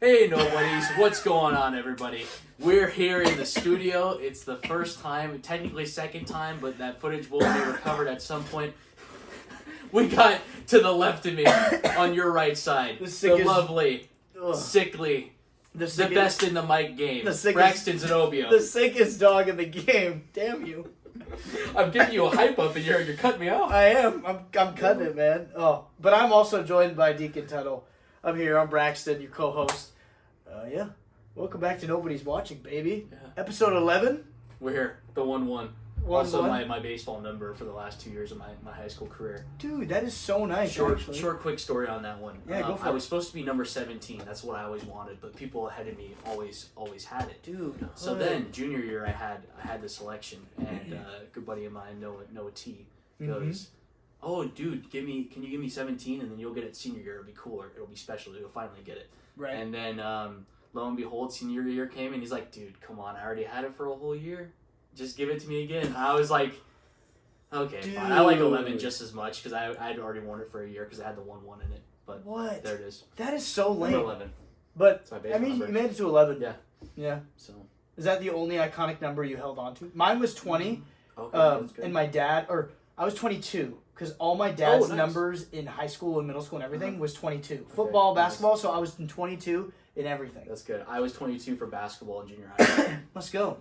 Hey, nobodies. What's going on, everybody? We're here in the studio. It's the first time, technically second time, but that footage will be recovered at some point. We got to the left of me, on your right side, the lovely, sickly, the best in the mic game, Braxton Zenobio. The sickest dog in the game. Damn you. I'm giving you a hype up and you're cutting me off. I am. I'm cutting it, man. Oh, but I'm also joined by Deacon Tuttle. I'm here. I'm Braxton, your co-host. Yeah. Welcome back to Nobody's Watching, baby. Yeah. Episode 11. We're here. The 1-1. Also, my baseball number for the last 2 years of my high school career. Dude, that is so nice. Short, quick story on that one. Yeah, go for it. I was supposed to be number 17. That's what I always wanted, but people ahead of me always had it. Dude. So then, junior year, I had the selection, and a good buddy of mine, Noah T, goes, "Oh, dude, can you give me 17, and then you'll get it senior year. It'll be cooler. It'll be special. You'll finally get it." Right. And then, lo and behold, senior year came, and he's like, "Dude, come on, I already had it for a whole year. Just give it to me again." And I was like, okay, fine. I like 11 just as much because I'd already worn it for a year because I had the 1-1 in it. But what? There it is. That is so lame. Number 11. But, I mean, you made it to 11. Yeah. Yeah. So. Is that the only iconic number you held on to? Mine was 20. Okay, and my dad, I was 22 because all my dad's numbers in high school and middle school and everything was 22. Football, basketball, so I was in 22 in everything. That's good. I was 22 for basketball in junior high. Let's go.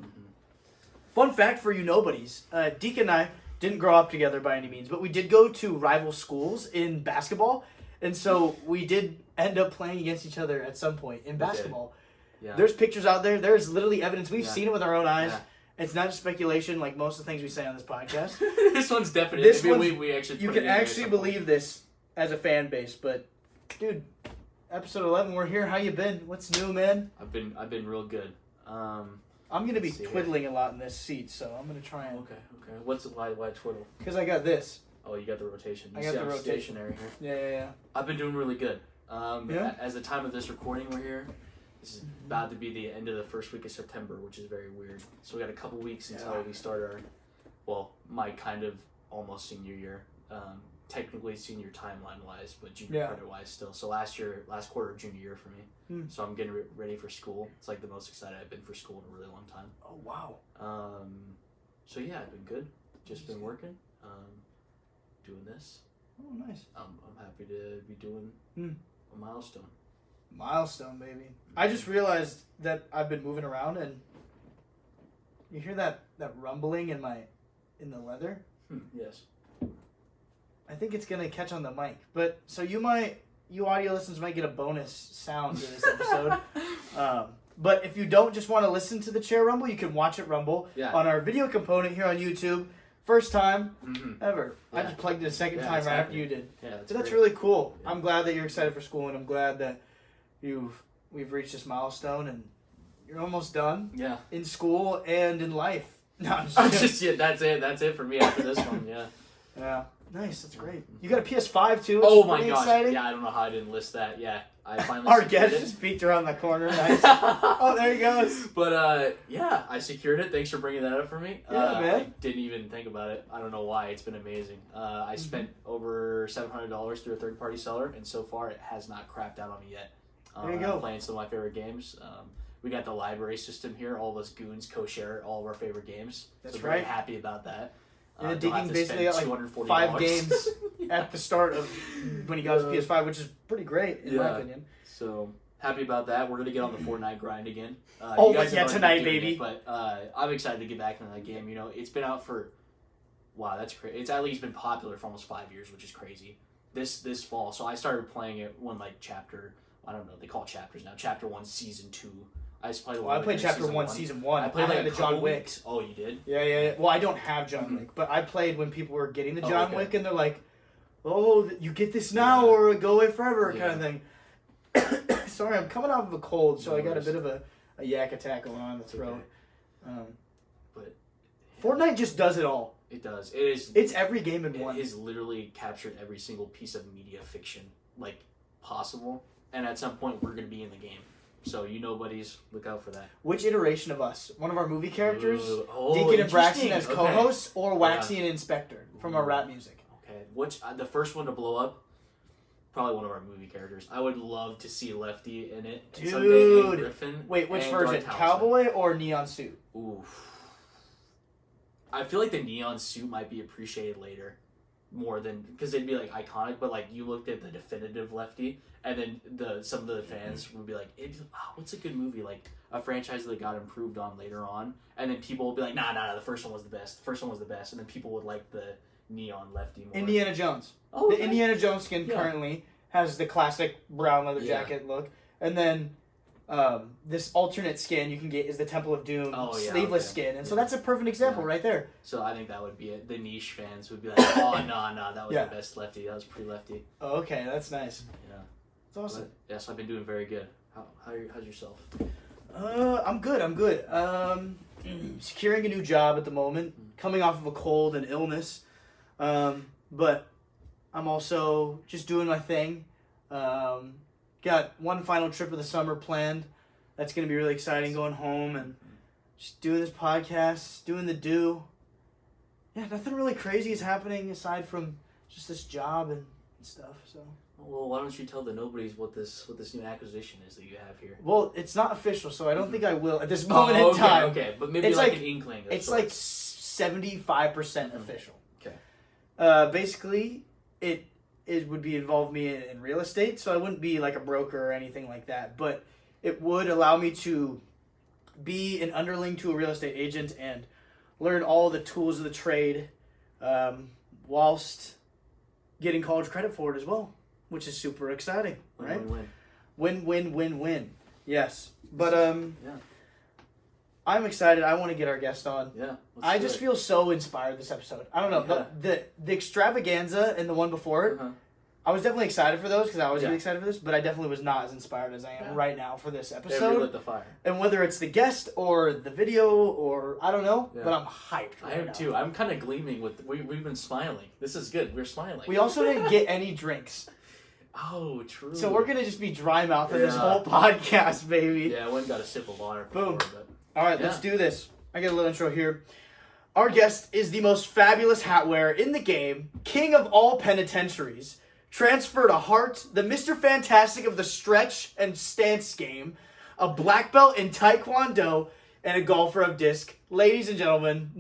Fun fact for you nobodies. Deacon and I didn't grow up together by any means, but we did go to rival schools in basketball, and so we did end up playing against each other at some point in basketball. Yeah. There's pictures out there. There's literally evidence. We've seen it with our own eyes. Yeah. It's not just speculation like most of the things we say on this podcast. This one's definitely. We actually. You can actually believe this as a fan base, but dude, episode 11, we're here. How you been? What's new, man? I've been real good. I'm gonna be twiddling a lot in this seat, so I'm gonna try and. Okay. Why twiddle? Because I got this. Oh, you got the rotation. I got the rotation. Stationary here. Yeah. I've been doing really good. As the time of this recording, we're here. This is about to be the end of the first week of September, which is very weird. So we got a couple weeks until we start my kind of almost senior year. Technically senior timeline-wise, but junior credit-wise still. So last quarter of junior year for me. So I'm getting ready for school. It's like the most excited I've been for school in a really long time. Oh, wow. So yeah, I've been good. Just been working, doing this. Oh, nice. I'm happy to be doing a milestone. Milestone, baby. I just realized that I've been moving around, and you hear that rumbling in the leather? Yes. I think it's gonna catch on the mic, but so you audio listeners might get a bonus sound to this episode. But if you don't just want to listen to the chair rumble, you can watch it rumble on our video component here on YouTube. First time ever. Yeah. I just plugged it a second time right after you did. Yeah, that's really cool. Yeah. I'm glad that you're excited for school, and I'm glad that we've reached this milestone, and you're almost done. Yeah. In school and in life. No, I'm just that's it. That's it for me after this one. Yeah. Yeah. Nice. That's great. You got a PS5 too. Oh my gosh. Exciting. Yeah, I don't know how I didn't list that. Yeah. I finally our guest just peeked around the corner. Nice. Oh, there he goes. But I secured it. Thanks for bringing that up for me. Yeah, man. I didn't even think about it. I don't know why. It's been amazing. I spent over $700 through a third-party seller, and so far it has not crapped out on me yet. There you go. I'm playing some of my favorite games. We got the library system here. All of us goons co-share all of our favorite games. That's so right. Very happy about that. Yeah, Deacon basically got like 5 games at the start of when he got his PS5, which is pretty great in my opinion. So happy about that. We're gonna get on the Fortnite grind again. Tonight, baby. But I'm excited to get back into that game. You know, it's been out for that's crazy. It's at least been popular for almost 5 years, which is crazy. This fall, so I started playing it when I don't know, they call it chapters now. Chapter 1, Season 2. I just played. I played Chapter 1, Season 1. I played the John Wick. Oh, you did? Yeah. Well, I don't have John Wick, but I played when people were getting the John Wick, and they're like, "Oh, you get this now, or go away forever," kind of thing. Sorry, I'm coming off of a cold, so I got a bit of a yak attack going on in the throat. Okay. But Fortnite just does it all. It does. It is. It's every game in one. It has literally captured every single piece of media fiction possible, and at some point we're going to be in the game. So you nobodies, look out for that. Which iteration of us? One of our movie characters, Deacon and Braxton as co-hosts, or Waxy and Inspector from our rap music? Okay, which the first one to blow up? probably one of our movie characters. I would love to see Lefty in it. Dude. Someday, and Griffin. Wait, which and version? Darth Taliesin. Cowboy or neon suit? Oof. I feel like the neon suit might be appreciated later. More than because they'd be like iconic, but like you looked at the definitive Lefty, and then some of the fans would be like, "What's a good movie? Like a franchise that got improved on later on." And then people would be like, "Nah, the first one was the best. The first one was the best." And then people would like the neon Lefty more. Indiana Jones. Oh, okay. The Indiana Jones skin currently has the classic brown leather jacket look, and then this alternate skin you can get is the Temple of Doom sleeveless skin, and so that's a perfect example right there. So I think that would be it. The niche fans would be like, "Oh no, that was the best Lefty. That was pre-Lefty." Oh, okay, that's nice. Yeah, it's awesome. But, so I've been doing very good. How's yourself? I'm good. Securing a new job at the moment, coming off of a cold and illness, but I'm also just doing my thing. Got one final trip of the summer planned. That's going to be really exciting, going home and just doing this podcast, doing the do. Yeah, nothing really crazy is happening aside from just this job and stuff. So. Well, why don't you tell the nobodies what this new acquisition is that you have here? Well, it's not official, so I don't think I will at this moment in time. Okay, but maybe it's like an inkling. It's like 75% official. Okay. Basically, it would be involve me in real estate, so I wouldn't be like a broker or anything like that, but it would allow me to be an underling to a real estate agent and learn all the tools of the trade whilst getting college credit for it as well, which is super exciting, right? Win. Yes. But I'm excited. I want to get our guest on. Yeah. I just feel so inspired this episode. I don't know. Yeah. The extravaganza and the one before it, I was definitely excited for those because I was really excited for this, but I definitely was not as inspired as I am right now for this episode. They lit the fire. And whether it's the guest or the video or I don't know, but I'm hyped right now. I am too. I'm kind of gleaming with, we've been smiling. This is good. We're smiling. We also didn't get any drinks. Oh, true. So we're going to just be dry mouth in this whole podcast, baby. Yeah, I went and got a sip of water. Boom. But all right, let's do this. I get a little intro here. Our guest is the most fabulous hat wearer in the game, king of all penitentiaries, transfer to heart, the Mr. Fantastic of the stretch and stance game, a black belt in Taekwondo, and a golfer of disc. Ladies and gentlemen,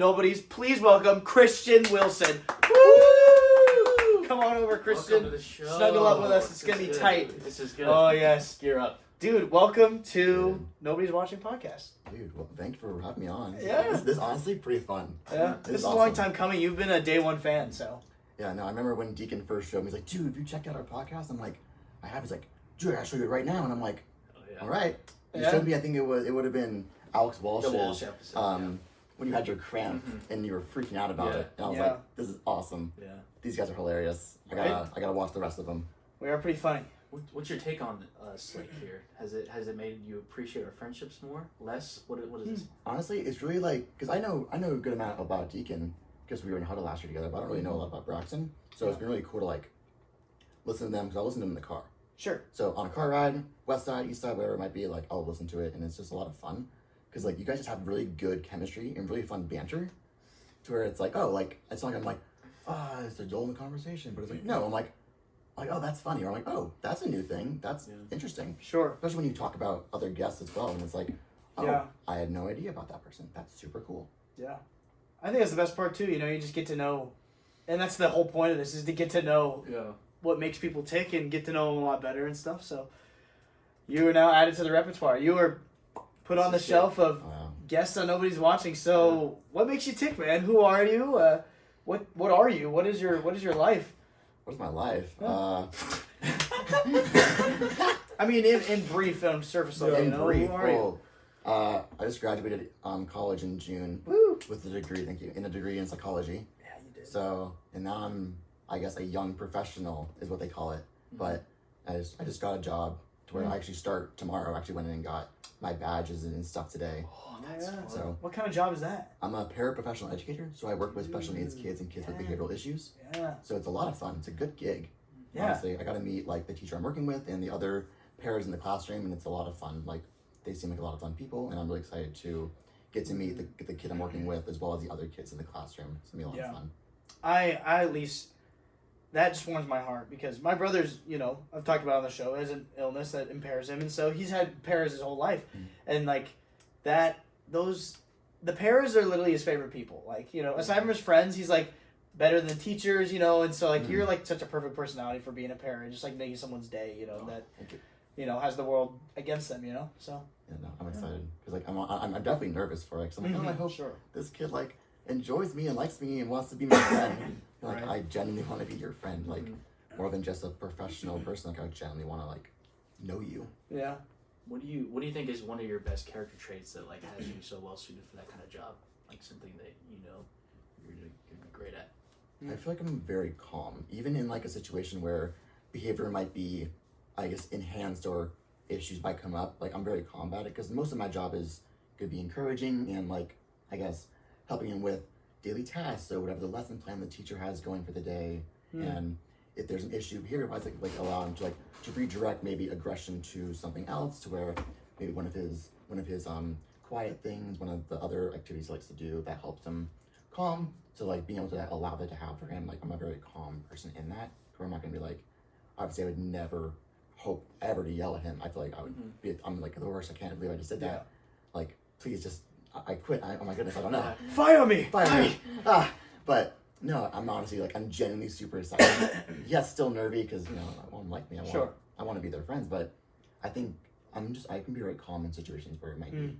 please welcome Christian Wilson. Woo! Come on over, Christian. Welcome to the show. Snuggle up with us. It's going to be tight. This is good. Oh, yes. Gear up. Dude, welcome to Nobody's Watching Podcast. Dude, well, thank you for having me on. Yeah. This is honestly pretty fun. Yeah. This is awesome. A long time coming. You've been a day one fan, so. Yeah, no, I remember when Deacon first showed me, he's like, dude, have you checked out our podcast? I'm like, I have. He's like, dude, I gotta show you it right now. And I'm like, all right. He showed me, I think it would have been Alex Walsh's, the Walsh episode, when you had your cramp and you were freaking out about it. And I was like, this is awesome. Yeah. These guys are hilarious. I gotta watch the rest of them. We are pretty funny. What's your take on Slick here? Has it made you appreciate our friendships more? Less? What is this? Honestly, it's really like, because I know a good amount about Deacon because we were in Huddle last year together, but I don't really know a lot about Braxton. So it's been really cool to like listen to them because I listen to them in the car. Sure. So on a car ride, west side, east side, wherever it might be, like I'll listen to it, and it's just a lot of fun because like you guys just have really good chemistry and really fun banter, to where it's like, oh, like it's not like I'm like, it's a dull in the conversation, but it's like no, I'm like, oh, that's funny, or I'm like, oh, that's a new thing, that's interesting. Sure. Especially when you talk about other guests as well, and it's like, I had no idea about that person. That's super cool. Yeah. I think that's the best part too, you just get to know, and that's the whole point of this, is to get to know what makes people tick and get to know them a lot better and stuff. So you are now added to the repertoire. You were put on the shelf of guests on Nobody's Watching. So what makes you tick, man? Who are you? What are you? What is your life? What is my life? I mean, in brief, surface level, brief. Who are you? I just graduated college in June. Woo! With a degree, thank you, in a degree in psychology. Yeah, you did. So, and now I'm, I guess, a young professional is what they call it. Mm-hmm. But I just got a job to where I actually start tomorrow. I actually went in and got my badges and stuff today. Oh, that's fun. So, what kind of job is that? I'm a paraprofessional educator, so I work with special needs kids and kids with behavioral issues. Yeah. So it's a lot of fun. It's a good gig. Yeah. Honestly, I got to meet like the teacher I'm working with and the other pairs in the classroom, and it's a lot of fun. Like they seem like a lot of fun people, and I'm really excited to get to meet the kid I'm working with as well as the other kids in the classroom. It's gonna be a lot of fun. I at least that just warms my heart because my brother's, I've talked about on the show, has an illness that impairs him, and so he's had paras his whole life, and like the paras are literally his favorite people. Like, aside from his friends, he's like better than teachers, and so like you're like such a perfect personality for being a para, just like making someone's day, that has the world against them, so. Yeah, no, I'm excited because like I'm definitely nervous for it. Cause I'm like, I hope this kid like enjoys me and likes me and wants to be my friend. Like I genuinely want to be your friend, like more than just a professional person. Like I genuinely want to like know you. Yeah. What do you think is one of your best character traits that like has you so well suited for that kind of job? Like something that you're gonna be great at. I feel like I'm very calm, even in like a situation where behavior might be, I guess, enhanced or issues might come up. Like I'm very calm about it because most of my job is could be encouraging and like I guess helping him with daily tasks or whatever the lesson plan the teacher has going for the day. And if there's an issue here, I like allow him to redirect maybe aggression to something else, to where maybe one of his quiet things, one of the other activities he likes to do that helps him calm. So like being able to allow that to happen for him. Like I'm a very calm person in that, where I'm not gonna be like, obviously I would never hope ever to yell at him. I feel like I would be, I'm like the worst. I can't believe I just did that. Yeah. Like please just, I quit. Oh my goodness, I don't know. Fire me! But no, I'm honestly like, I'm genuinely super excited. Yes, still nervy because, I won't like me. I want to be their friends, but I think I can be very calm in situations where it might be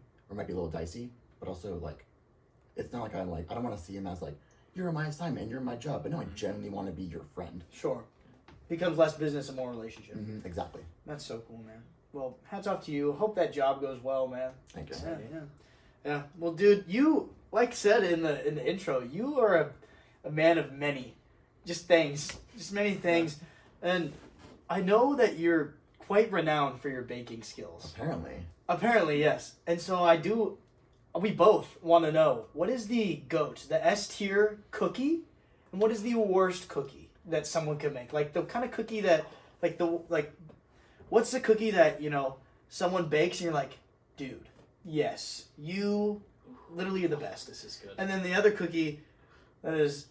a little dicey, but also like, it's not like I don't want to see him as like, you're my assignment, you're my job, but no, I genuinely want to be your friend. Sure. Becomes less business and more relationship. Exactly. That's so cool, man. Well, hats off to you. Hope that job goes well, man. Thank you. Yeah. Well, dude, you, like said in the intro, you are a man of many many things. And I know that you're quite renowned for your baking skills. Apparently, yes. And so we both want to know, what is the GOAT, the S-tier cookie, and what is the worst cookie that someone could make? Like the kind of cookie that, what's the cookie that, someone bakes and you're like, dude, yes, you literally are the best. This is good. And then the other cookie that is,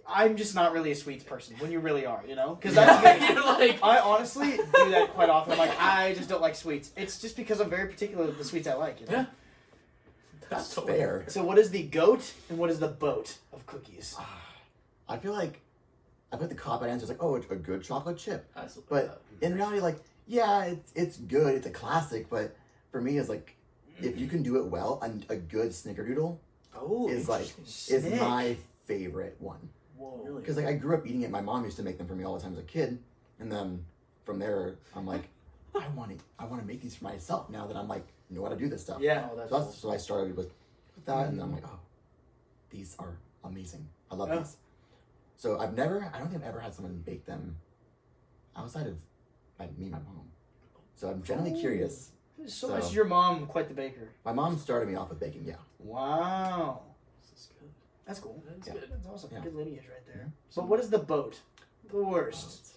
I'm just not really a sweets person when you really are, Because that's You're like, I honestly do that quite often. I'm like, I just don't like sweets. It's just because I'm very particular with the sweets I like, Yeah. That's fair. So what is the GOAT and what is the boat of cookies? I feel like the cop-out answer is like, it's a good chocolate chip. Absolutely. But in reality, like, yeah, it's good. It's a classic. But for me, it's like, if you can do it well, a good snickerdoodle is my favorite one. Whoa. Really? Because like I grew up eating it. My mom used to make them for me all the time as a kid, and then from there, I'm like, I want to make these for myself now that I'm like know how to do this stuff. Yeah. So I started with that, and I'm like, these are amazing. I love these. So I don't think I've ever had someone bake them outside of me and my mom. So I'm generally curious. So is your mom quite the baker? My mom started me off with baking, yeah. Wow. This is good. That's cool. That's Yeah. good. That's awesome. Yeah. Good lineage right there. So what is the boat? The worst.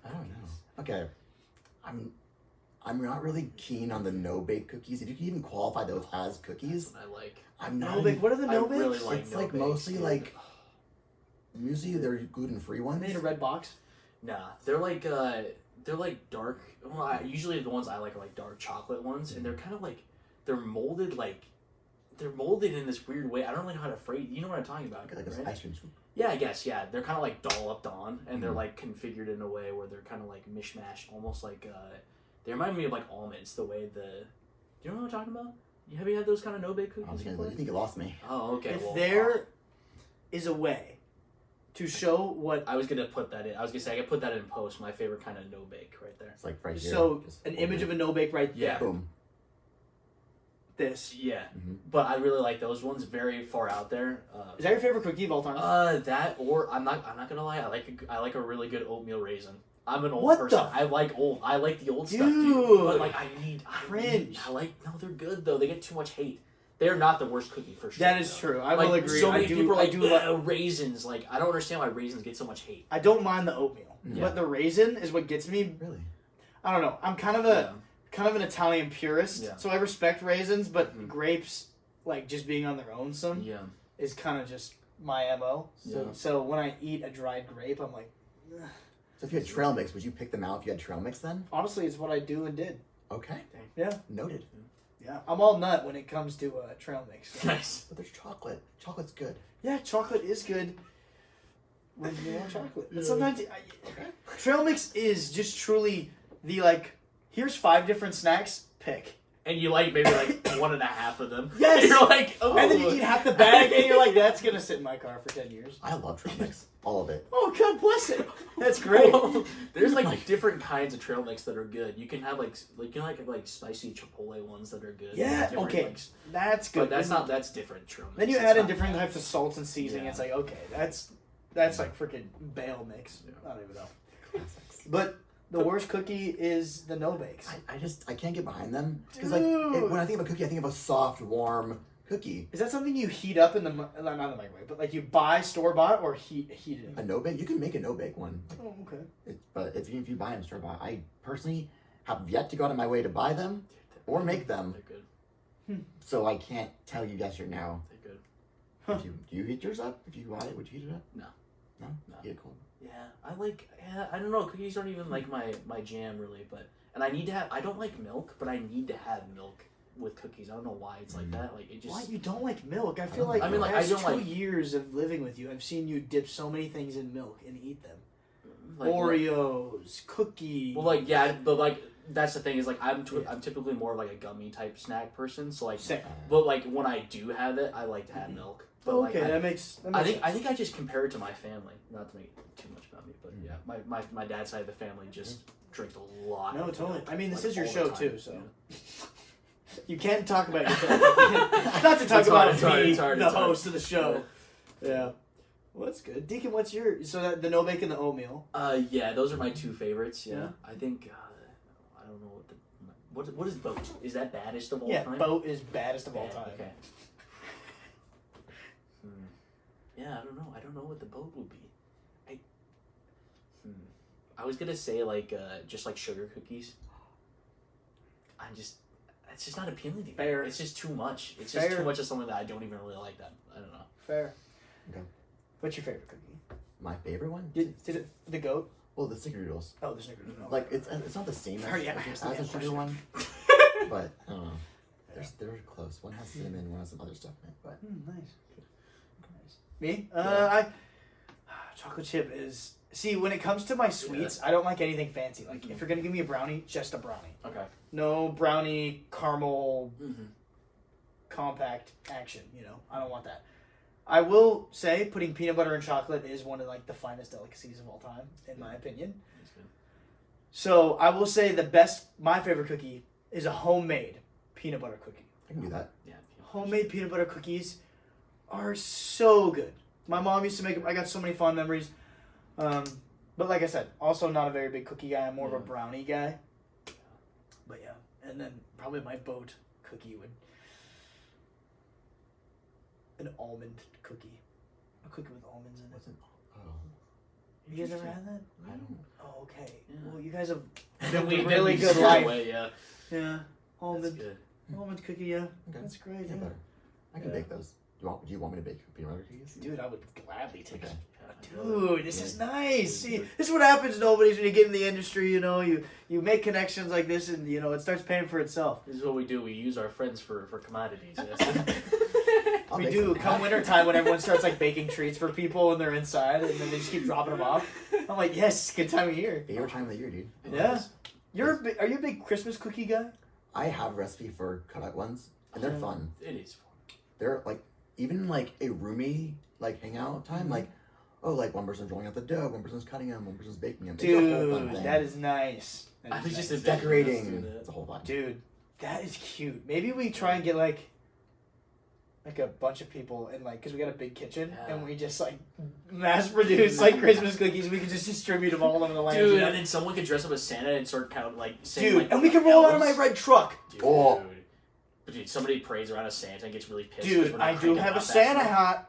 I don't know. Okay. I'm not really keen on the no-bake cookies. If you can even qualify those as cookies. That's what I like. I'm not. No-bake. What are the no-bakes? I really like It's like no-bakes, mostly dude. like, usually they're gluten-free ones. Are they in a red box? Nah, they're like dark. Well, usually the ones I like are like dark chocolate ones, and they're kind of like they're molded in this weird way. I don't really know how to phrase. You know what I'm talking about, Like this right? ice cream scoop. Yeah, I guess. Yeah, they're kind of like dolloped on, and they're like configured in a way where they're kind of like mishmash, almost like they remind me of like almonds. The way do you know what I'm talking about? Have you had those kind of no-bake cookies before? You think you lost me? Oh, okay. If well, there is a way to show what... I was gonna put that in. I was gonna say I could put that in post. My favorite kind of no-bake right there. It's like right here. So, Just an open image it. of a no-bake right there. Yeah. Boom. This. Yeah, Mhm. but I really like those ones. Very far out there. Is that your favorite cookie of all time? That or I'm not gonna lie. I like a really good oatmeal raisin. I'm an old What person. the I like the old stuff, Dude. dude. But like Cringe. no, they're good though. They get too much hate. They're not the worst cookie for sure. That is though. true. I Like, will agree. So many I do, people are I like, do like... raisins. Like I don't understand why raisins get so much hate. I don't mind the oatmeal, Yeah. but the raisin is what gets me. Really? I don't know. I'm kind of an Italian purist, Yeah. so I respect raisins, but Mhm. grapes, like just being on their own, Yeah. is kind of just my MO. Yeah. So when I eat a dried grape, I'm like, ugh. So if you had trail mix, would you pick them out if you had trail mix then? Honestly, it's what I do and did. Okay. Yeah. Noted. Yeah. I'm all nut when it comes to trail mix. So. Nice. But there's chocolate. Chocolate's good. Yeah, chocolate is good. When you want chocolate. But sometimes trail mix is just truly the like, here's 5 different snacks, pick. And you like maybe like 1.5 of them. Yes. You're like, oh. And then you eat half the bag and you're like, that's going to sit in my car for 10 years. I love trail mix. All of it. Oh, God bless it. That's great. There's like different kinds of trail mix that are good. You can have like spicy chipotle ones that are good. Yeah, Different, okay. like, That's good. but that's different trail mix. Then you It's add in not different bad. types of salts and seasoning. Yeah. It's like, okay, that's like freaking bale mix. Yeah. I don't even know. Classics. But the worst cookie is the no bakes. I can't get behind them because like Dude. when I think of a cookie, I think of a soft, warm cookie. Is that something you heat up in the not in the microwave, but like you buy store bought or heat it? A no bake, you can make a no bake one. Oh, okay. But if you buy them store bought, I personally have yet to go out of my way to buy them or make them, They're good. so I can't tell you yes or no. They're good. Huh. Do you heat yours up? If you buy it, would you heat it up? No. No. No. Eat it cold. Yeah, I don't know. Cookies aren't even like my jam really, but and I don't like milk, but I need to have milk with cookies. I don't know why it's like that. Like it just. Why you don't like milk? I feel don't like like milk. the I past don't 2 like- years of living with you, I've seen you dip so many things in milk and eat them. like, Oreos, cookies. Well, like yeah, but like that's the thing is like I'm typically more of like a gummy type snack person. So like, Same. but like when I do have it, I like to have milk. But Okay, like, that makes I sense. think I just compare it to my family. Not to make too much about me, but yeah, my dad's side of the family just drinks a lot. No, of totally. milk, I mean, this like, is your all show the time. too, so Yeah. you can't talk about yourself. Not to talk It's about hard, it's hard, me, it's hard, the it's hard. host of the show. Yeah. Well, that's good. Deacon, what's your the no bake and the oatmeal? Yeah, those are my 2 favorites. Yeah, I think I don't know what is boat? Is that baddest of all Yeah, time? boat is baddest of all Bad, time. Okay. Yeah, I don't know. I don't know what the boat would be. I was gonna say like just like sugar cookies. It's just not appealing to me. Fair. It's just too much. It's just Fair. too much of something that I don't even really like. That I don't know. Fair. Okay. What's your favorite cookie? My favorite one? Did it the goat? Well, the snickerdoodles. Oh, the Snickers. Like it's not the same as, Hurry up, as ask me a a sugar question. one, but I don't know. They're close. One has cinnamon, one has some other stuff in it. But Nice. Me? Yeah. Chocolate chip is. See, when it comes to my sweets, I don't like anything fancy. Like, if you're gonna give me a brownie, just a brownie. Okay. No brownie, caramel, Mm-hmm. compact action. You know, I don't want that. I will say, putting peanut butter and chocolate is one of like the finest delicacies of all time, in my opinion. That's good. So I will say my favorite cookie is a homemade peanut butter cookie. I can do that. Yeah. Homemade peanut butter cookies are so good. My mom used to make them. I got so many fond memories. But like I said, also not a very big cookie guy. I'm more of a brownie guy. But yeah, and then probably my boat cookie would an almond cookie, a cookie with almonds in it. What's it? Oh, You guys ever had that? I don't. Oh, okay. Yeah. Well, you guys have Then lived a really good steer life. away, yeah. Yeah, That's almond good. cookie. Yeah, Okay. that's great. Peanut Yeah. butter. I can Yeah. bake those. Do you want me to bake peanut butter cookies? Dude, I would gladly take Okay. it. Yeah. Dude, this is nice. See, this is what happens, nobodies, when you get in the industry. You know, you make connections like this, and you know it starts paying for itself. This is what we do. We use our friends for commodities. Yes. I'll We bake do. some. Come wintertime, when everyone starts like baking treats for people and they're inside, and then they just keep dropping them off. I'm like, yes, good time of year. Favorite time of the year, dude. Yeah. Are you a big Christmas cookie guy? I have a recipe for cutout ones, and they're fun. It is fun. They're like even like a roomie like hangout time. Like like one person's rolling out the dough, one person's cutting them, one person's baking them. It's a whole fun Dude, thing. that is nice. I was just nice. decorating. It's a whole lot. Dude, that is cute. Maybe we try and get like a bunch of people and like, because we got a big kitchen, Yeah. and we just like mass produce like Christmas cookies. We can just distribute them all over the land. Dude, you know? and then someone could dress up as Santa and start kind of like saying, Dude, like, and we can roll out of my elves. red truck. Dude. Oh. But dude, somebody prays around a Santa and gets really pissed. 'cause Dude, we're not I do cranking have them a out fast Santa enough. hat.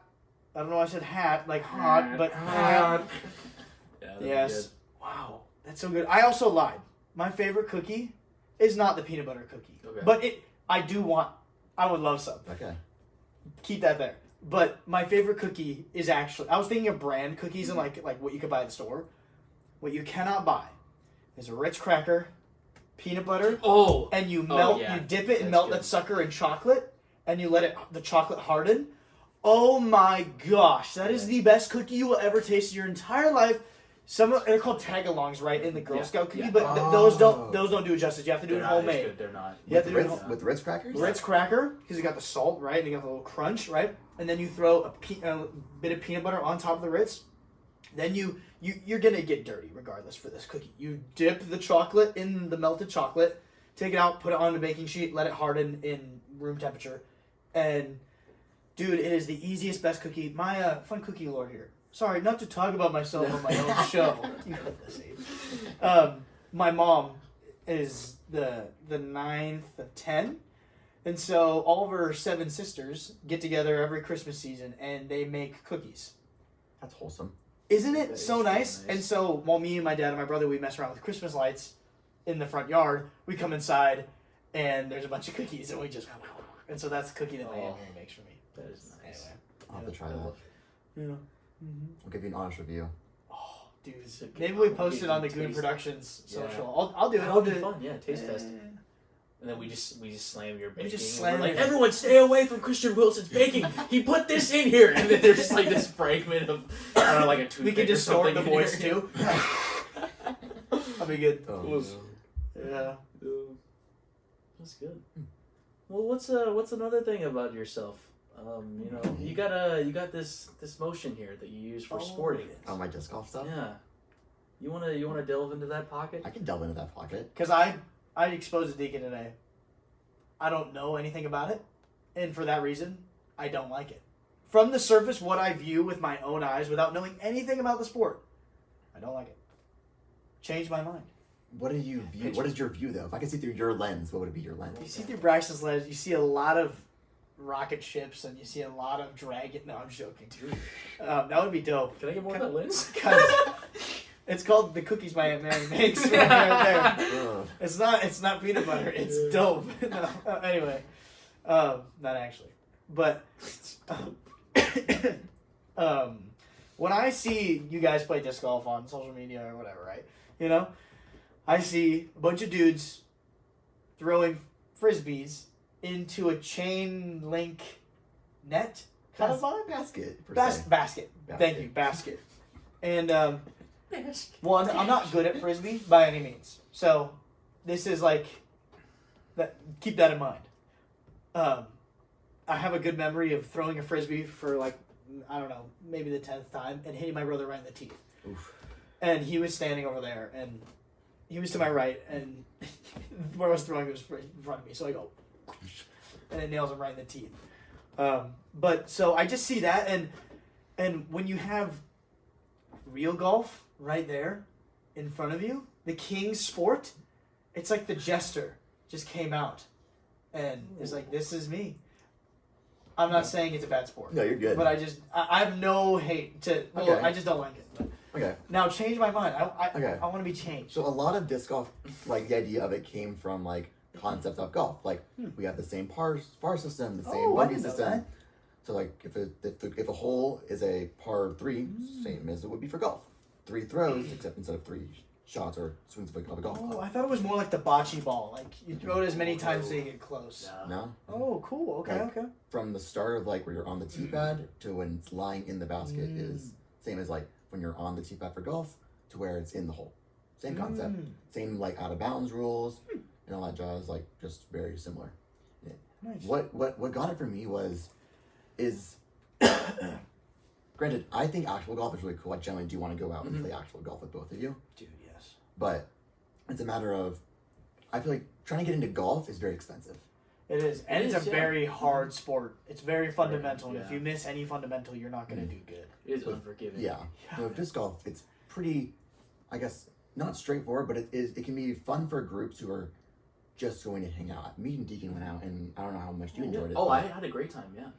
I don't know why I said hat, like hot, but hat. Yeah, that'd be Yes. good. Wow, that's so good. I also lied. My favorite cookie is not the peanut butter cookie, Okay. but I would love some. Okay. Keep that there. But my favorite cookie is actually, I was thinking of brand cookies and like what you could buy at the store. What you cannot buy is a Ritz cracker, peanut butter, and you melt, you dip it and melt that sucker in chocolate, and you let the chocolate harden. Oh my gosh, that is the best cookie you will ever taste in your entire life. They're called tagalongs, right, in the Girl Scout cookie, but those don't do it justice. You have to do it homemade. They're not. You have to do it with Ritz crackers. Ritz cracker, because you got the salt, right, and you got the little crunch, right, and then you throw a bit of peanut butter on top of the Ritz. Then you're gonna get dirty regardless for this cookie. You dip the chocolate in the melted chocolate, take it out, put it on the baking sheet, let it harden in room temperature, and dude, it is the easiest, best cookie. My fun cookie lord here. Sorry, not to talk about myself on my own show. You heard this age. My mom is the 9th of 10, and so all of her 7 sisters get together every Christmas season and they make cookies. That's wholesome. Isn't it so nice? And so while me and my dad and my brother, we mess around with Christmas lights in the front yard, we come inside and there's a bunch of cookies and we just, and so that's the cookie that my Aunt Mary makes for me. That is nice. Anyway, I'll have to try that. Yeah. Mm-hmm. I'll give you an honest review. Oh, dude, maybe we post it on the Goon Productions social. I'll do it. That'll be fun. Yeah, taste test. And then we just slam your baking. We just slam like, everyone stay away from Christian Wilson's baking. He put this in here, and then there's just like this fragment of I don't know, like a toothpick. We can just or snort the voice too. That'll be good. Oh, Yeah. That's good. Well, what's another thing about yourself? You got this motion here that you use for sporting. Oh, my disc golf stuff. Yeah. You wanna delve into that pocket? I can delve into that pocket. Because I exposed a Deacon today. I don't know anything about it, and for that reason, I don't like it. From the surface, what I view with my own eyes, without knowing anything about the sport, I don't like it. Change my mind. What do you view? What is your view, though? If I could see through your lens, what would it be your lens? You see through Braxton's lens, you see a lot of rocket ships, and you see a lot of dragon. No, I'm joking. That would be dope. Can I get more of that lens? It's called the cookies my Aunt Mary makes right there. It's not peanut butter. It's dope. No, anyway, not actually. But when I see you guys play disc golf on social media or whatever, right? You know, I see a bunch of dudes throwing frisbees into a chain link net. Kind of basket. Basket. Thank you, basket. And one, I'm not good at frisbee by any means, so this is like that. Keep that in mind. I have a good memory of throwing a frisbee for like, I don't know, maybe the 10th time and hitting my brother right in the teeth. Oof. And he was standing over there, and he was to my right, and where I was throwing it was right in front of me. So I go, and it nails him right in the teeth. But so I just see that, and when you have real golf right there in front of you, the king's sport, it's like the jester just came out and is like, this is me. I'm not saying it's a bad sport. No, you're good. But I have no hate to. Well, Okay. I just don't like it. But Okay. now change my mind. I want to be changed. So a lot of disc golf, like the idea of it came from like concepts of golf. Like we have the same par system, the same bogey system. So like if a hole is a par 3, same as it would be for golf. 3 throws, except instead of 3 shots or swings of a golf club. Oh, I thought it was more like the bocce ball. Like you throw it as many times so you get close. No. Oh, cool. Okay, Like, okay. From the start of like where you're on the tee pad to when it's lying in the basket is same as like when you're on the tee pad for golf to where it's in the hole. Same concept. Same like out of bounds rules and all that jazz. Like just very similar. Yeah. Nice. What got it for me is granted, I think actual golf is really cool. I generally do want to go out and play actual golf with both of you. Dude, yes. But it's a matter of, I feel like trying to get into golf is very expensive. It is. And it's a very hard sport. It's very fundamental. And if you miss any fundamental, you're not going to do good. It is unforgiving. Yeah. So disc golf, it's pretty, I guess, not straightforward, but it can be fun for groups who are just going to hang out. Me and Deacon went out, and I don't know how much you enjoyed it. Oh, I had a great time. Yeah,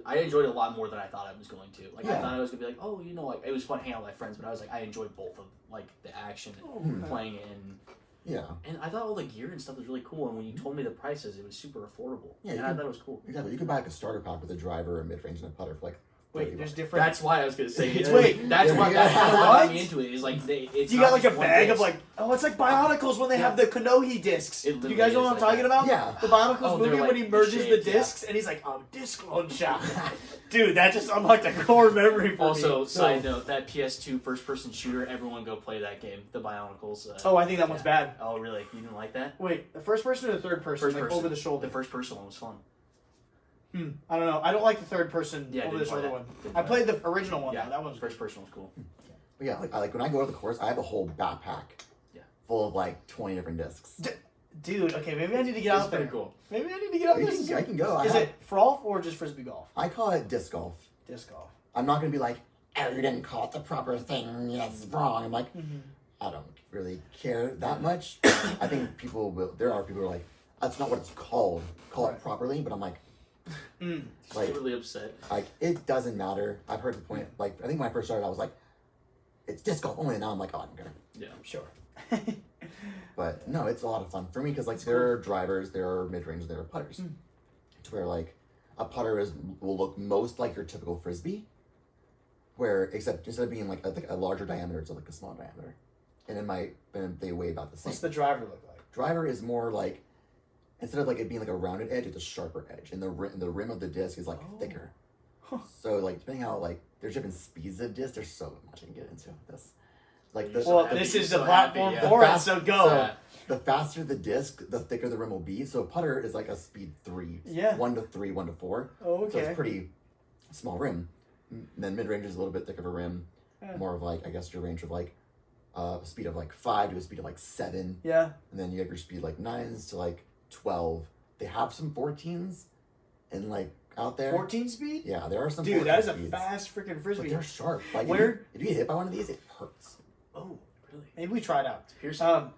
I enjoyed it a lot more than I thought I was going to. Like I thought I was gonna be like, oh, like it was fun hanging out with my friends, but I was like, I enjoyed both of like the action, and playing it, and Yeah. And I thought all the gear and stuff was really cool. And when you told me the prices, it was super affordable. Yeah, and I thought it was cool. Exactly. You could buy like a starter pack with a driver, a mid-range, and a putter for like. Wait, there's different. That's why I was gonna say. Wait, that's yeah, why. yeah. That's kind of what got me into it. Is like it's you not got like a just one bag of disc. like, oh, it's like Bionicles when they have the Kanohi discs. It Do you literally guys know is what I'm like talking that. about? Yeah. The Bionicles Oh, movie they're when like he merges the shaped, yeah. discs and he's like, oh, disc loan shop. Dude, that just unlocked a core memory for Also, me. side note, that PS2 first-person shooter, everyone go play that game. The Bionicles. Oh, I think that one's bad. Oh, really? You didn't like that? Wait, the first person or the third person? First like person. over the shoulder. The first-person one was fun. I don't know. I don't like the third person Yeah, over the didn't play shoulder that. one. Didn't I play played the original one. Yeah, Though. That one's first-person was cool. But yeah, like when I go to the course, I have a whole backpack. Yeah. Full of like 20 different discs. Dude, okay, maybe I need to get It's out there. pretty cool. Maybe I need to get out there. I can go. Is it golf or just frisbee golf? I call it disc golf. Disc golf. I'm not gonna be like, oh, you didn't call it the proper thing. That's wrong. I'm like, I don't really care that much. I think people will. There are people who are like, that's not what it's called. Call it properly. But I'm like, Like, really upset. like it doesn't matter. I've heard the point. Like I think when I first started, I was like, it's disc golf only. And now I'm like, oh, I don't care. Yeah. Sure. But no, it's a lot of fun for me because like there are drivers, there are mid range, there are putters. To where like a putter will look most like your typical frisbee, where except instead of being like a larger diameter, it's like a small diameter, and they weigh about the same. What's the driver look like? Driver is more like instead of like it being like a rounded edge, it's a sharper edge, and the rim of the disc is like thicker. So like depending how like there's different speeds of disc, there's so much I can get into this. Like the, Well, happy, this you're is so the happy, platform yeah. for it, so go. Yeah. the faster the disc, the thicker the rim will be. So putter is like a speed 3. Yeah. 1 to 3, 1 to 4. Oh, So okay. it's pretty small rim. And then mid range is a little bit thicker of a rim. Yeah. More of like I guess your range of like a speed of like 5 to a speed of like 7. Yeah. And then you have your speed like 9s to like 12. They have some 14s and like out there. 14 speed? Yeah, there are some. Dude, 14 that is a speeds, fast freaking But frisbee. they're sharp. Like Where- if you get hit by one of these, it hurts. Oh, really? Maybe we try it out. It's piercing.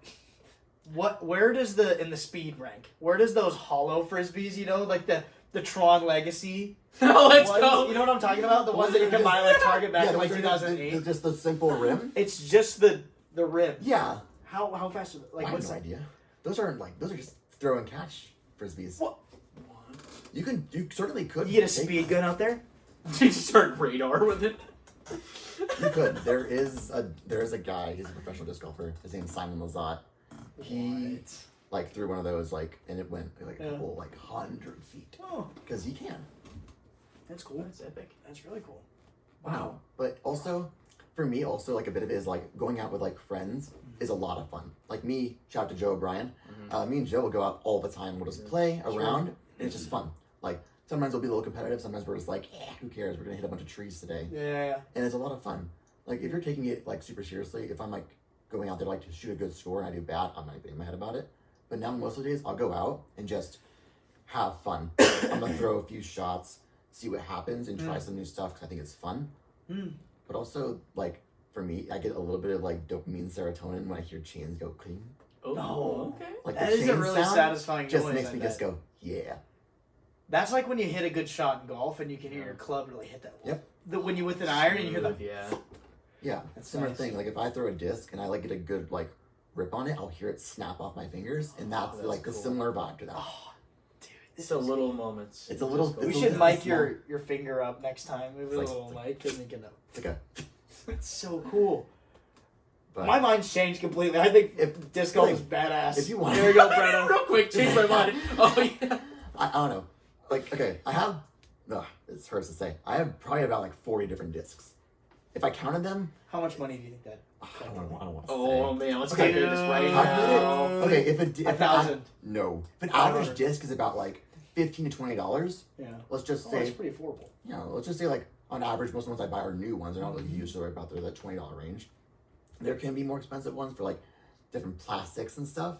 Where does in the speed rank? Where does those hollow frisbees, like the Tron Legacy Let's ones, go. you know what I'm talking about? The ones that you can buy like Target back in like those are 2008. just the simple rim. It's just the rim. Yeah, How fast is it? Like I have what's no that? idea. Those are just throw and catch frisbees. What? You certainly could. You get a take- speed gun out there? You start radar with it. You could. There is a guy. He's a professional disc golfer. His name's Simon Lazat. He like threw one of those and it went like a couple 100 feet Oh, because he can. that's cool. That's epic. That's really cool. Wow. But also, for me, like a bit of it is like going out with like friends is a lot of fun. Like me, shout out to Joe O'Brien. Me and Joe will go out all the time. We'll just play around, and it's just fun. Like sometimes we'll be a little competitive. Sometimes we're just like, who cares? We're gonna hit a bunch of trees today, Yeah. and it's a lot of fun. Like if you're taking it like super seriously, if I'm like going out there like to shoot a good score and I do bad, I'm not in my head about it. But now most of the days I'll go out and just have fun. I'm gonna throw a few shots, see what happens, and try some new stuff because I think it's fun. But also, like, for me, I get a little bit of, like, dopamine serotonin when I hear chains go cling. Oh, No. okay. Like, That the is a chain really sound satisfying just noise, makes I me bet. just go, yeah. That's like when you hit a good shot in golf and you can hear your club really hit that. Yep. When you with an iron and you hear the. Yeah. Yeah, That's similar nice. thing. Like, if I throw a disc and I, like, get a good, like, rip on it, I'll hear it snap off my fingers, and that's like, the cool. similar vibe to that. Oh, dude. It's a little moments. It's a little- Just go- We it's a should little mic small. your finger up next time. Maybe a like- little mic and make it up. It's like a... It's so cool. But My mind's changed completely. I think If- disc golf like, is badass. if you want- There you go, Breno. Real quick, change my mind. Oh yeah. I don't know. Like, okay, I have... Ugh, it hurts to say. I have probably about, like, 40 different discs. If I counted them... How much money do you think that? I don't want to Oh say. man, let's Okay, calculate this right How now. could it- Okay, if an 1,000. No. If an 500. average disc is about like $15 to $20, Yeah. let's just Oh, that's say, pretty affordable. let's just say like on average, most of the ones I buy are new ones. They're not really used, so they're about the $20 range. There can be more expensive ones for like different plastics and stuff,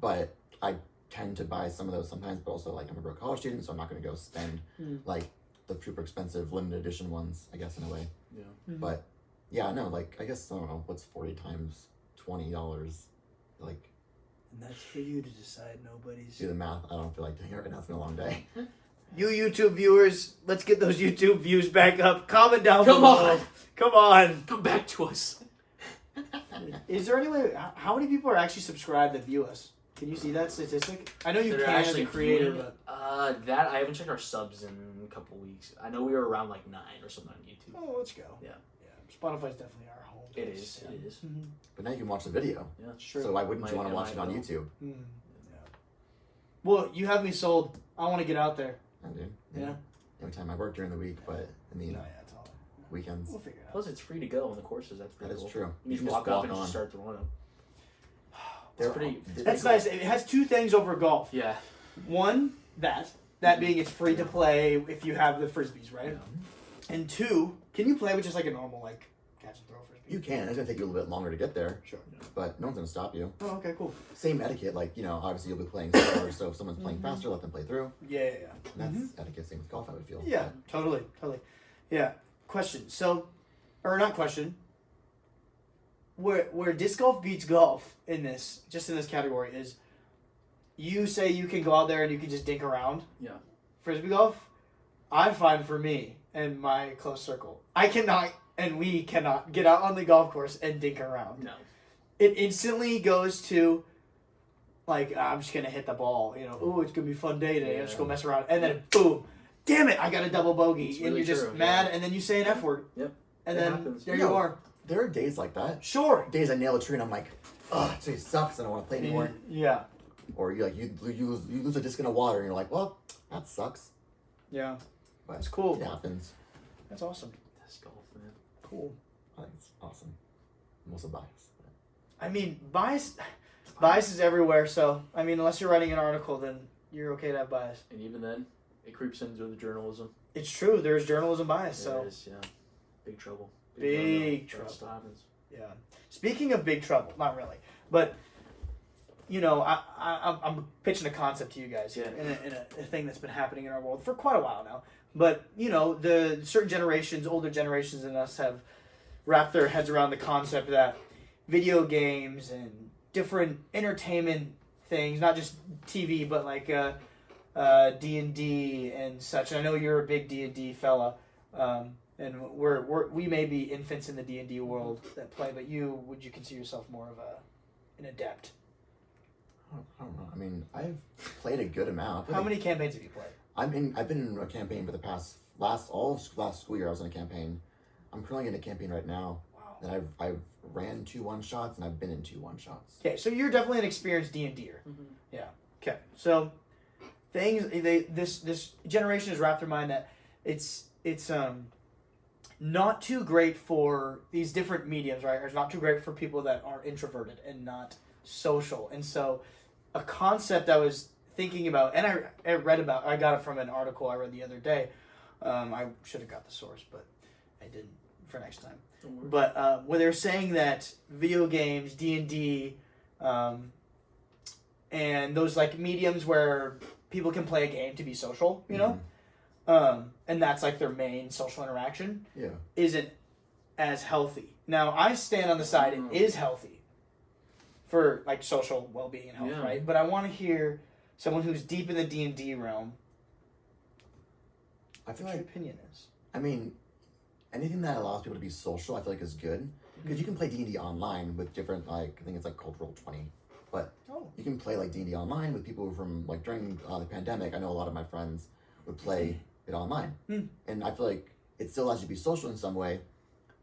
but I tend to buy some of those sometimes. But also, like I'm a broke college student, so I'm not going to go spend like the super expensive limited edition ones. I guess in a way, Yeah. but yeah, no, like I guess I don't know what's 40 times $20, like. And that's for you to decide. Nobody's. Do the math. I don't feel like doing it right now. It's been a long day. You YouTube viewers, let's get those YouTube views back up. Comment down Come below. on. Come on. Come back to us. Is there any way? How many people are actually subscribed that view us? Can you see that statistic? I know you They're can as a actually creator, viewing- but that I haven't checked our subs in a couple weeks. I know we were around like 9 or something on YouTube. oh, let's go. Yeah. Spotify's definitely our home. It is. Yeah. It is. Mm-hmm. But now you can watch the video. Yeah. Sure. So why wouldn't you Might- want to watch it on might YouTube? Yeah. Well, you have me sold. I want to get out there. I do. Yeah. Every time I work during the week, but I mean No, yeah, it's all. weekends. We'll figure it out. Plus, it's free to go on the courses. That's pretty That is cool. true. You can just walk up and on. just start throwing them. They're It's pretty. That's nice. It has two things over golf. Yeah. One, that being it's free to play if you have the frisbees, right? Yeah. And two, can you play with just like a normal like catch and throw frisbee? You can. It's gonna take you a little bit longer to get there, Sure. but no one's gonna stop you. Oh, okay, cool. Same etiquette, like obviously you'll be playing slower, so if someone's playing faster, let them play through. Yeah. And that's etiquette. Same with golf, I would feel. Yeah, totally. Yeah. Question. So, or not question. Where disc golf beats golf in this category is, you say you can go out there and you can just dink around. Yeah. Frisbee golf, I find for me and my close circle, I cannot and we cannot get out on the golf course and dink around. No. It instantly goes to, like, I'm just gonna hit the ball. Oh, it's gonna be a fun day today. I'm just gonna mess around, and then boom, damn it, I got a double bogey, It's and really you're just true, mad, yeah. and then you say an F word. Yep. And It then happens. there you are. There are days like that. Sure. Days I nail a tree and I'm like, oh, today sucks. I don't want to play anymore. Yeah. Or you lose a disc in the water and you're like, well, that sucks. Yeah. But That's cool. It happens. That's awesome. Disc golf, man. Cool. I think it's awesome. I'm also biased. I mean, bias is everywhere. So I mean, unless you're writing an article, then you're okay to have bias. And even then, it creeps into the journalism. It's true. There's journalism bias. So It is, yeah. Big trouble. Big no-no. trouble. That still happens. yeah. Speaking of big trouble, not really, but I'm pitching a concept to you guys here in a thing that's been happening in our world for quite a while now. But the certain generations, older generations than us, have wrapped their heads around the concept that video games and different entertainment things, not just TV, but like D&D and such. And I know you're a big D&D fella, and we may be infants in the D&D world that play, but would you consider yourself more of an adept? I don't know. I mean, I've played a good amount. How many campaigns have you played? I've been in a campaign for the last school year. I was in a campaign. I'm currently in a campaign right now. Wow. And I've ran 2 1-shots and I've been in 2 1-shots. Okay, so you're definitely an experienced D&Der. Mm-hmm. Yeah. Okay. So this generation has wrapped their mind that it's not too great for these different mediums, right? Or it's not too great for people that are introverted and not social. And so a concept I was thinking about, and I got it from an article I read the other day. I should have got the source, but I didn't for next time. But where they're saying that video games, D&D, and those like mediums where people can play a game to be social, and that's like their main social interaction, isn't as healthy. Now, I stand on the side it is healthy for like social well-being and health, right? But I want to hear someone who's deep in the D&D realm. I feel what like your opinion is. I mean, anything that allows people to be social, I feel like is good. Because you can play D&D online with different, like, I think it's like Cultural 20. But you can play, like, D&D online with people from, like, during the pandemic, I know a lot of my friends would play it online. And I feel like it still allows you to be social in some way.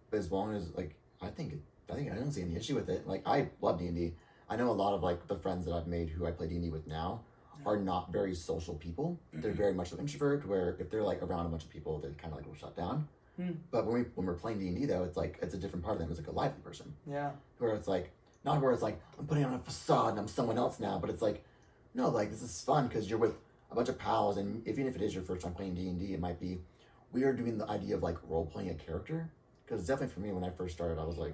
But as long as, like, I don't see any issue with it. Like, I love D&D. I know a lot of, like, the friends that I've made who I play D&D with now are not very social people. They're very much an introvert, where if they're, like, around a bunch of people, they kind of, like, will shut down. But when we're playing D&D, though, it's like it's a different part of them. It's like a lively person. Yeah. Where it's like not where it's like I'm putting on a facade and I'm someone else now, but it's like no, like this is fun because you're with a bunch of pals, and even if it is your first time playing D&D, it might be weird doing the idea of like role playing a character. Because definitely for me, when I first started, I was like,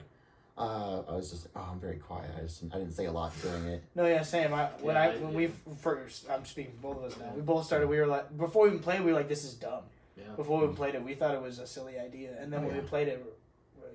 I was just I'm very quiet. I didn't say a lot during it. No, yeah, same. When we first, I'm speaking for both of us now. We both started. We were like, before we even played, we were like, this is dumb. Yeah. Before we played it, we thought it was a silly idea, and then when we played it,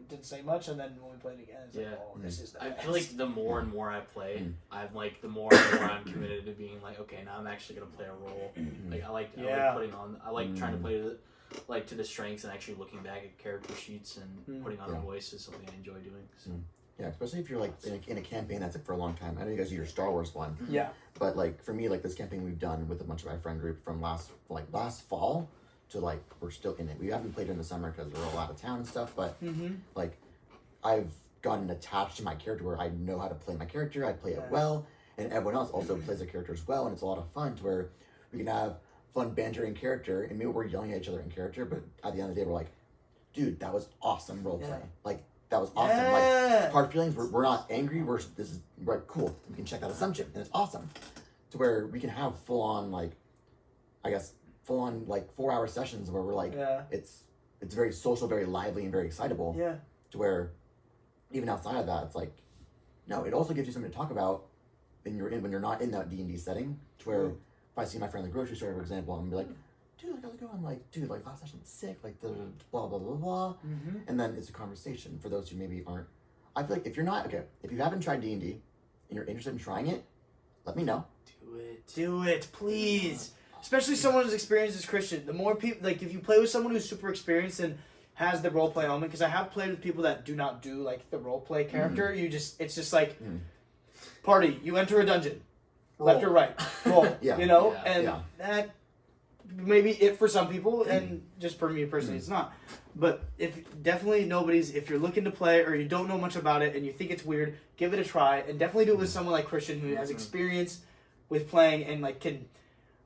didn't say much, and then when we played it again, it's like, oh, this is the best. I feel like the more and more I play, I'm like the more and more I'm committed to being like, okay, now I'm actually gonna play a role. Like I like putting on. I like trying to play to the strengths and actually looking back at character sheets and putting on a voice is something I enjoy doing. So. Yeah, especially if you're like in a campaign that's like for a long time. I know you guys do your Star Wars one. Yeah. But like for me, like this campaign we've done with a bunch of my friend group from last fall to like we're still in it. We haven't played it in the summer because we're all out of town and stuff. But like I've gotten attached to my character where I know how to play my character. I play it well, and everyone else also plays their character as well, and it's a lot of fun to where we can have fun banter in character, and maybe we're yelling at each other in character, but at the end of the day, we're like, dude, that was awesome role play. Like, that was awesome. Like, hard feelings, we're not angry, we're cool. We can check that assumption, and it's awesome. To where we can have full on, like 4-hour sessions where we're like, it's very social, very lively, and very excitable. Yeah. To where, even outside of that, it's like, no, it also gives you something to talk about when you're not in that D&D setting, to where, if I see my friend in the grocery store, for example, I'm gonna be like, dude, like, how's it going? Like, dude, like, last session was sick, like, the blah, blah, blah, blah. And then it's a conversation for those who maybe aren't. I feel like if you haven't tried D&D and you're interested in trying it, let me know. Do it, please. Especially someone who's experienced as Christian. The more people, like, if you play with someone who's super experienced and has the role play element, because I have played with people that do not do, like, the role play character. It's just like, party, you enter a dungeon. Roll. Left or right, roll. That may be it for some people, and just for me personally, it's not. But if you're looking to play or you don't know much about it and you think it's weird, give it a try, and definitely do it with someone like Christian who has experience with playing and like can.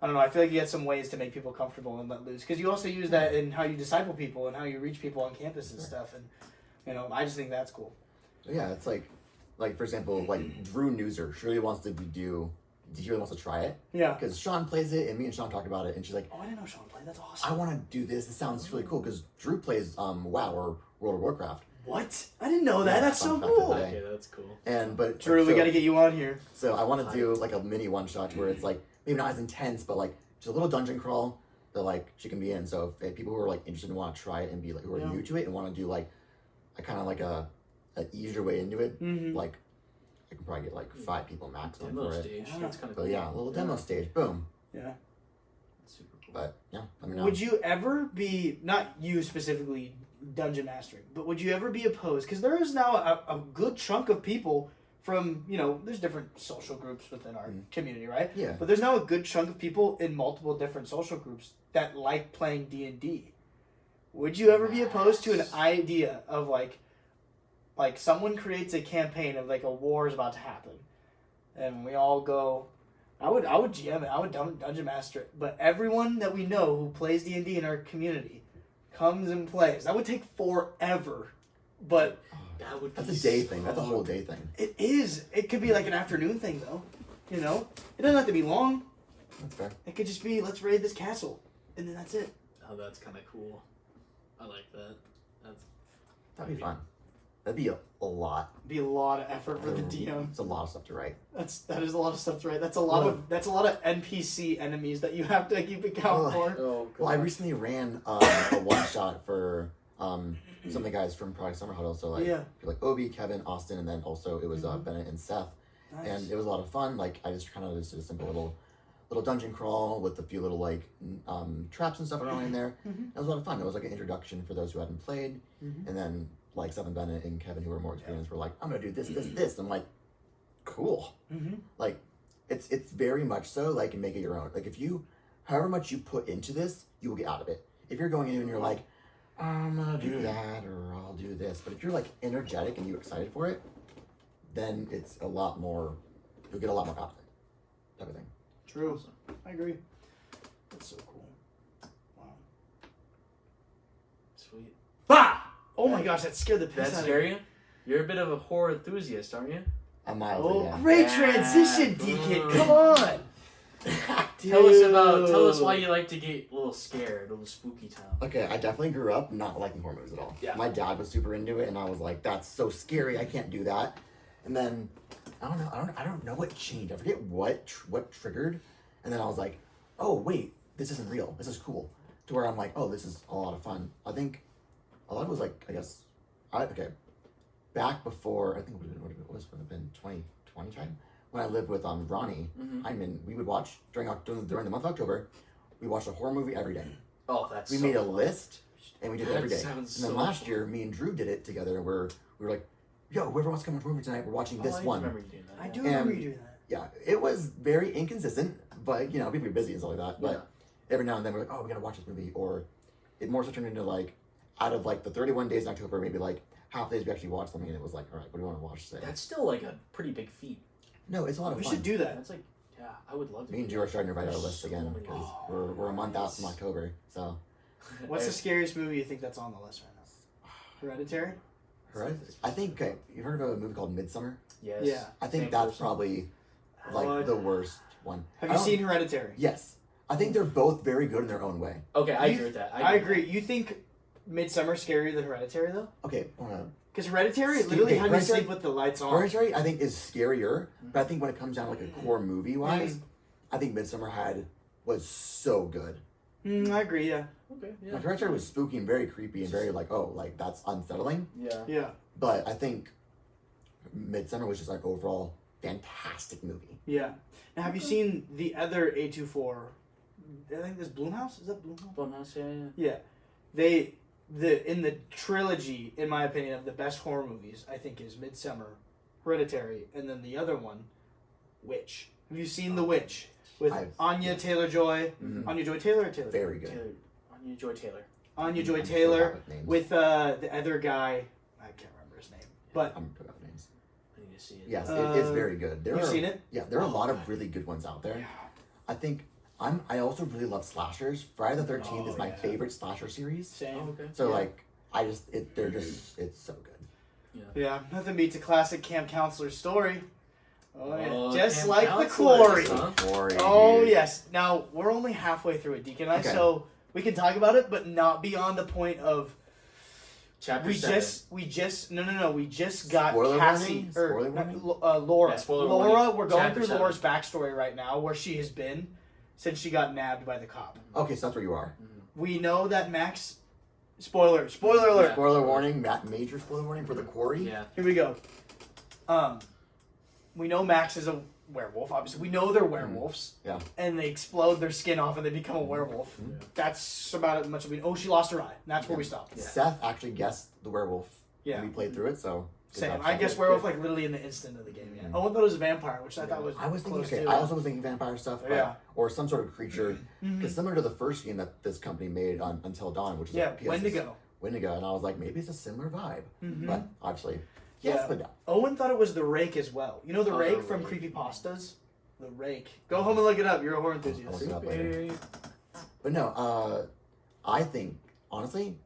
I don't know. I feel like you get some ways to make people comfortable and let loose, because you also use that in how you disciple people and how you reach people on campus and stuff. And I just think that's cool. Yeah, it's like for example, like Drew Newser, she really wants to try it. Yeah. Because Sean plays it, and me and Sean talked about it, and she's like, "Oh, I didn't know Sean played. That's awesome. I want to do this. This sounds really cool." Because Drew plays WoW or World of Warcraft. What? I didn't know that. That's so cool. Okay, that's cool. But Drew, we got to get you on here. So I want to do like a mini one shot where it's like maybe not as intense, but like just a little dungeon crawl that like she can be in. So if people who are like interested and want to try it and be like who are new to it and want to do like a kind of like a easier way into it, like. I can probably get like 5 people max on for it. Stage. That's kind of cool. But yeah, a little demo stage. Boom. Yeah. That's super cool. But yeah, let me know. Would you ever be, not you specifically, dungeon mastering, but would you ever be opposed? Because there is now a good chunk of people from, there's different social groups within our community, right? Yeah. But there's now a good chunk of people in multiple different social groups that like playing D&D. Would you ever be opposed to an idea of like someone creates a campaign of like a war is about to happen, and we all go. I would GM it. I would dungeon master it. But everyone that we know who plays D&D in our community comes and plays. That would take forever, but that's a day thing. That's a whole day thing. It is. It could be like an afternoon thing though. It doesn't have to be long. That's fair. It could just be let's raid this castle, and then that's it. Oh, that's kind of cool. I like that. That'd be fun. That'd be a lot. Be a lot of effort for the DM. It's a lot of stuff to write. That is a lot of stuff to write. That's a lot of NPC enemies that you have to keep account for. Oh, well, I recently ran a one shot for some of the guys from Project Summer Huddle. So like Obi, Kevin, Austin, and then also it was Bennett and Seth. Nice. And it was a lot of fun. Like I just kind of did a simple little dungeon crawl with a few little like traps and stuff around in there. It was a lot of fun. It was like an introduction for those who hadn't played, and then. Like Seth and Bennett and Kevin, who were more experienced, were like, "I'm gonna do this, this, this." I'm like, "Cool." Like, it's very much so like, and make it your own. Like, however much you put into this, you will get out of it. If you're going in and you're like, "I'm gonna do that," or "I'll do this," but if you're like energetic and you're excited for it, then it's a lot more. You'll get a lot more out of it. Type of thing. True. Awesome. I agree. That's so cool. Wow. Sweet. Bah! Oh my gosh, that scared the piss out of me. You're a bit of a horror enthusiast, aren't you? I'm mildly, yeah. Great transition, Deacon. Come on. Tell us why you like to get a little scared, a little spooky time. Okay, I definitely grew up not liking horror movies at all. Yeah. My dad was super into it, and I was like, "That's so scary. I can't do that." And then I don't know what changed. I forget what triggered, and then I was like, "Oh wait, this isn't real. This is cool." To where I'm like, "Oh, this is a lot of fun." I think. A lot of it was like, I guess, back before, I think it would have been 2020 time, when I lived with Ronnie Heineman, we would watch, during the month of October, we watched a horror movie every day. Oh, that's We made a list, and we did it every day. And then last year, me and Drew did it together, where we were like, yo, whoever wants to come to the movie tonight, we're watching this I one. remember you doing that. I do remember you doing that. Yeah, it was very inconsistent, but you know, people are busy and stuff like that. But Yeah. every now and then we're like, oh, we gotta watch this movie, or it more so turned into like, out of like the 31 days in October, maybe like half days we actually watched something, and it was like, all right, what do you want to watch today? That's still like a pretty big feat. No, it's a lot of We fun. should do that. That's like, yeah, I would love to. Me and do Drew are that. starting to write our There's list so again many- because we're a month out from October. So, What's the scariest movie you think that's on the list right now? Hereditary? I think okay, you've heard of a movie called Midsummer? Yes. Yeah. I think Same that's person. probably like the worst one. Have I you don't- seen Hereditary? Yes, I think they're both very good in their own way. Okay, I You- agree with that. I agree. You think Midsummer's scarier than Hereditary though? Okay, Because Hereditary Steve- literally okay, had me Hereditary- sleep with the lights on. Hereditary I think is scarier, but I think when it comes down to like a core movie wise, Mm. I think Midsummer was so good. I agree. Yeah. Okay. Yeah. Like Hereditary was spooky and very creepy and very like, oh, like that's unsettling. Yeah. Yeah. But I think Midsummer was just like overall fantastic movie. Yeah. Now, have you seen the other A24? I think this Blumhouse. Is that Blumhouse? Blumhouse, yeah. Yeah. In the trilogy, in my opinion, of the best horror movies, I think is Midsummer, Hereditary, and then the other one, Witch. Have you seen The Witch with Anya Taylor-Joy? Mhm. Anya Joy Taylor or Taylor? Very good. Taylor, Anya Joy Taylor. Anya Joy I'm so Taylor bad with names. with the other guy. I can't remember his name, but I'm bad with names. I need to see it. Yes, it is very good. you've seen it? Yeah, there are a lot of really good ones out there. I think I also really love slashers. Friday the 13th is my favorite slasher series. Same. Oh, okay. So like it's so good. Yeah, nothing beats a classic camp counselor story. Oh, yeah. Oh, Just camp like the counselors, Quarry. huh? Quarry, Oh dude. yes. Now we're only halfway through it, Deacon and I, Okay. so we can talk about it, but not beyond the point of Chapter we 7. We just got Spoiler Cassie warning? or Spoiler warning? Laura. Yeah, spoiler Laura, warning. we're going Chapter through 7. Laura's backstory right now, where she has been since she got nabbed by the cop. Okay, so that's where you are. We know that Max. Spoiler alert. Yeah. Spoiler warning, major spoiler warning for the Quarry. Yeah. Here we go. We know Max is a werewolf. Obviously, we know they're werewolves. Yeah. And they explode their skin off and they become a werewolf. Mhm. That's about as much as we. Oh, she lost her eye. And that's where we stopped. Yeah. Seth actually guessed the werewolf Yeah. when we played through it, so good Same. job, I Seth. guess werewolf like literally in the instant of the game. Yeah. Owen thought it was a vampire, which I thought was. I was thinking, close okay, to. I also was thinking vampire stuff, but, Yeah. or some sort of creature, Mhm. because similar to the first game that this company made on Until Dawn, which is Yeah. like Wendigo. Wendigo, and I was like, maybe it's a similar vibe, Mhm. but obviously, yes, Yeah. but no. Owen thought it was the Rake as well. You know the Oh, Rake the from Rake. Creepypastas? The Rake. Go home and look it up. You're a horror I'll enthusiast. look it up later. But no, I think honestly,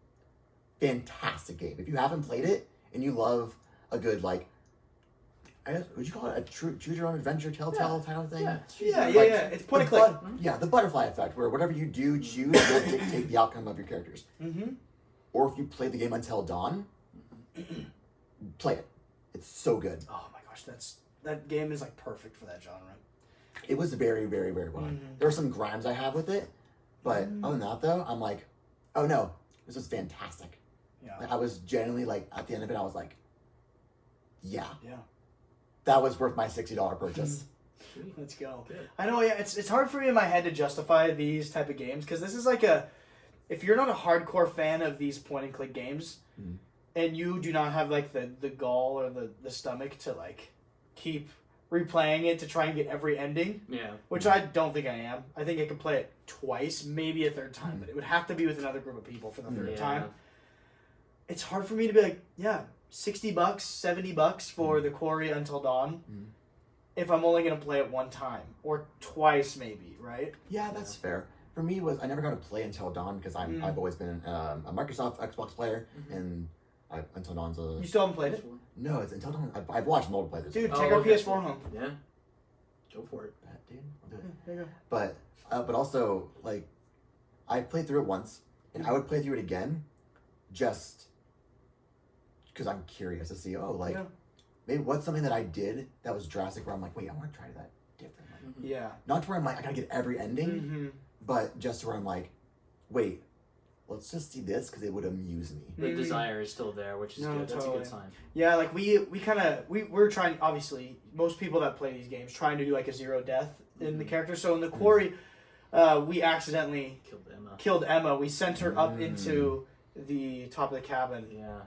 fantastic game. If you haven't played it and you love a good like, I guess would you call it a choose your own adventure telltale type of thing? Yeah. Yeah. Like, It's point and click. Yeah, the butterfly effect, where whatever you do, choose will dictate the outcome of your characters. Mm-hmm. Or if you play the game Until Dawn, play it. It's so good. Oh my gosh, that game is like perfect for that genre. It was very, very, very well done. Mhm. There are some grimes I have with it, but Mm. other than that, though, I'm like, oh no, this was fantastic. Yeah. Like, I was genuinely like, at the end of it, I was like, yeah, Yeah. that was worth my $60 purchase. Sweet. Let's go. Good. I know. Yeah, it's hard for me in my head to justify these type of games because this is like if you're not a hardcore fan of these point and click games, Mhm. and you do not have like the gall or the stomach to like keep replaying it to try and get every ending, Yeah. which I don't think I am. I think I could play it twice, maybe a third time, but it would have to be with another group of people for the third Yeah. time. It's hard for me to be like, yeah, $60, $70 for the Quarry Until Dawn. Mhm. If I'm only gonna play it one time or twice, maybe, right? Yeah, that's fair. For me, I never got to play Until Dawn because I've always been a Microsoft Xbox player, and Until Dawn's a You still haven't played it, no. It's Until Dawn. I've watched multiplayer. dude. Oh, Take our okay. PS4 home. Yeah. Go for it. Dude, I'll do it. There you go. But also like, I played through it once, and I would play through it again, just because I'm curious to see. Oh, like Yeah. maybe what's something that I did that was drastic where I'm like, wait, I want to try that differently. Yeah. Not to where I'm like, I gotta get every ending, Mm-hmm. but just to where I'm like, wait, let's just see this because it would amuse me. The Mhm. desire is still there, which is No, good. That's a totally. good sign. Yeah, like we're trying. Obviously, most people that play these games trying to do like a zero death in the character. So in the Quarry, we accidentally Killed Emma. killed Emma. We sent her up Mm. into the top of the cabin. Yeah.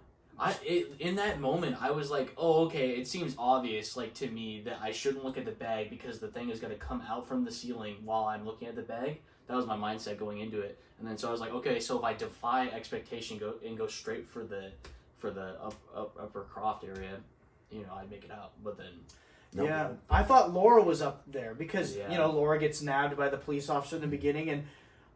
In that moment, I was like, oh, okay, it seems obvious, like, to me, that I shouldn't look at the bag because the thing is going to come out from the ceiling while I'm looking at the bag. That was my mindset going into it. And then so I was like, okay, so if I defy expectation go straight for the upper croft area, I'd make it out. But then... Nope. Yeah, I thought Laura was up there because, Yeah. Laura gets nabbed by the police officer in the beginning, and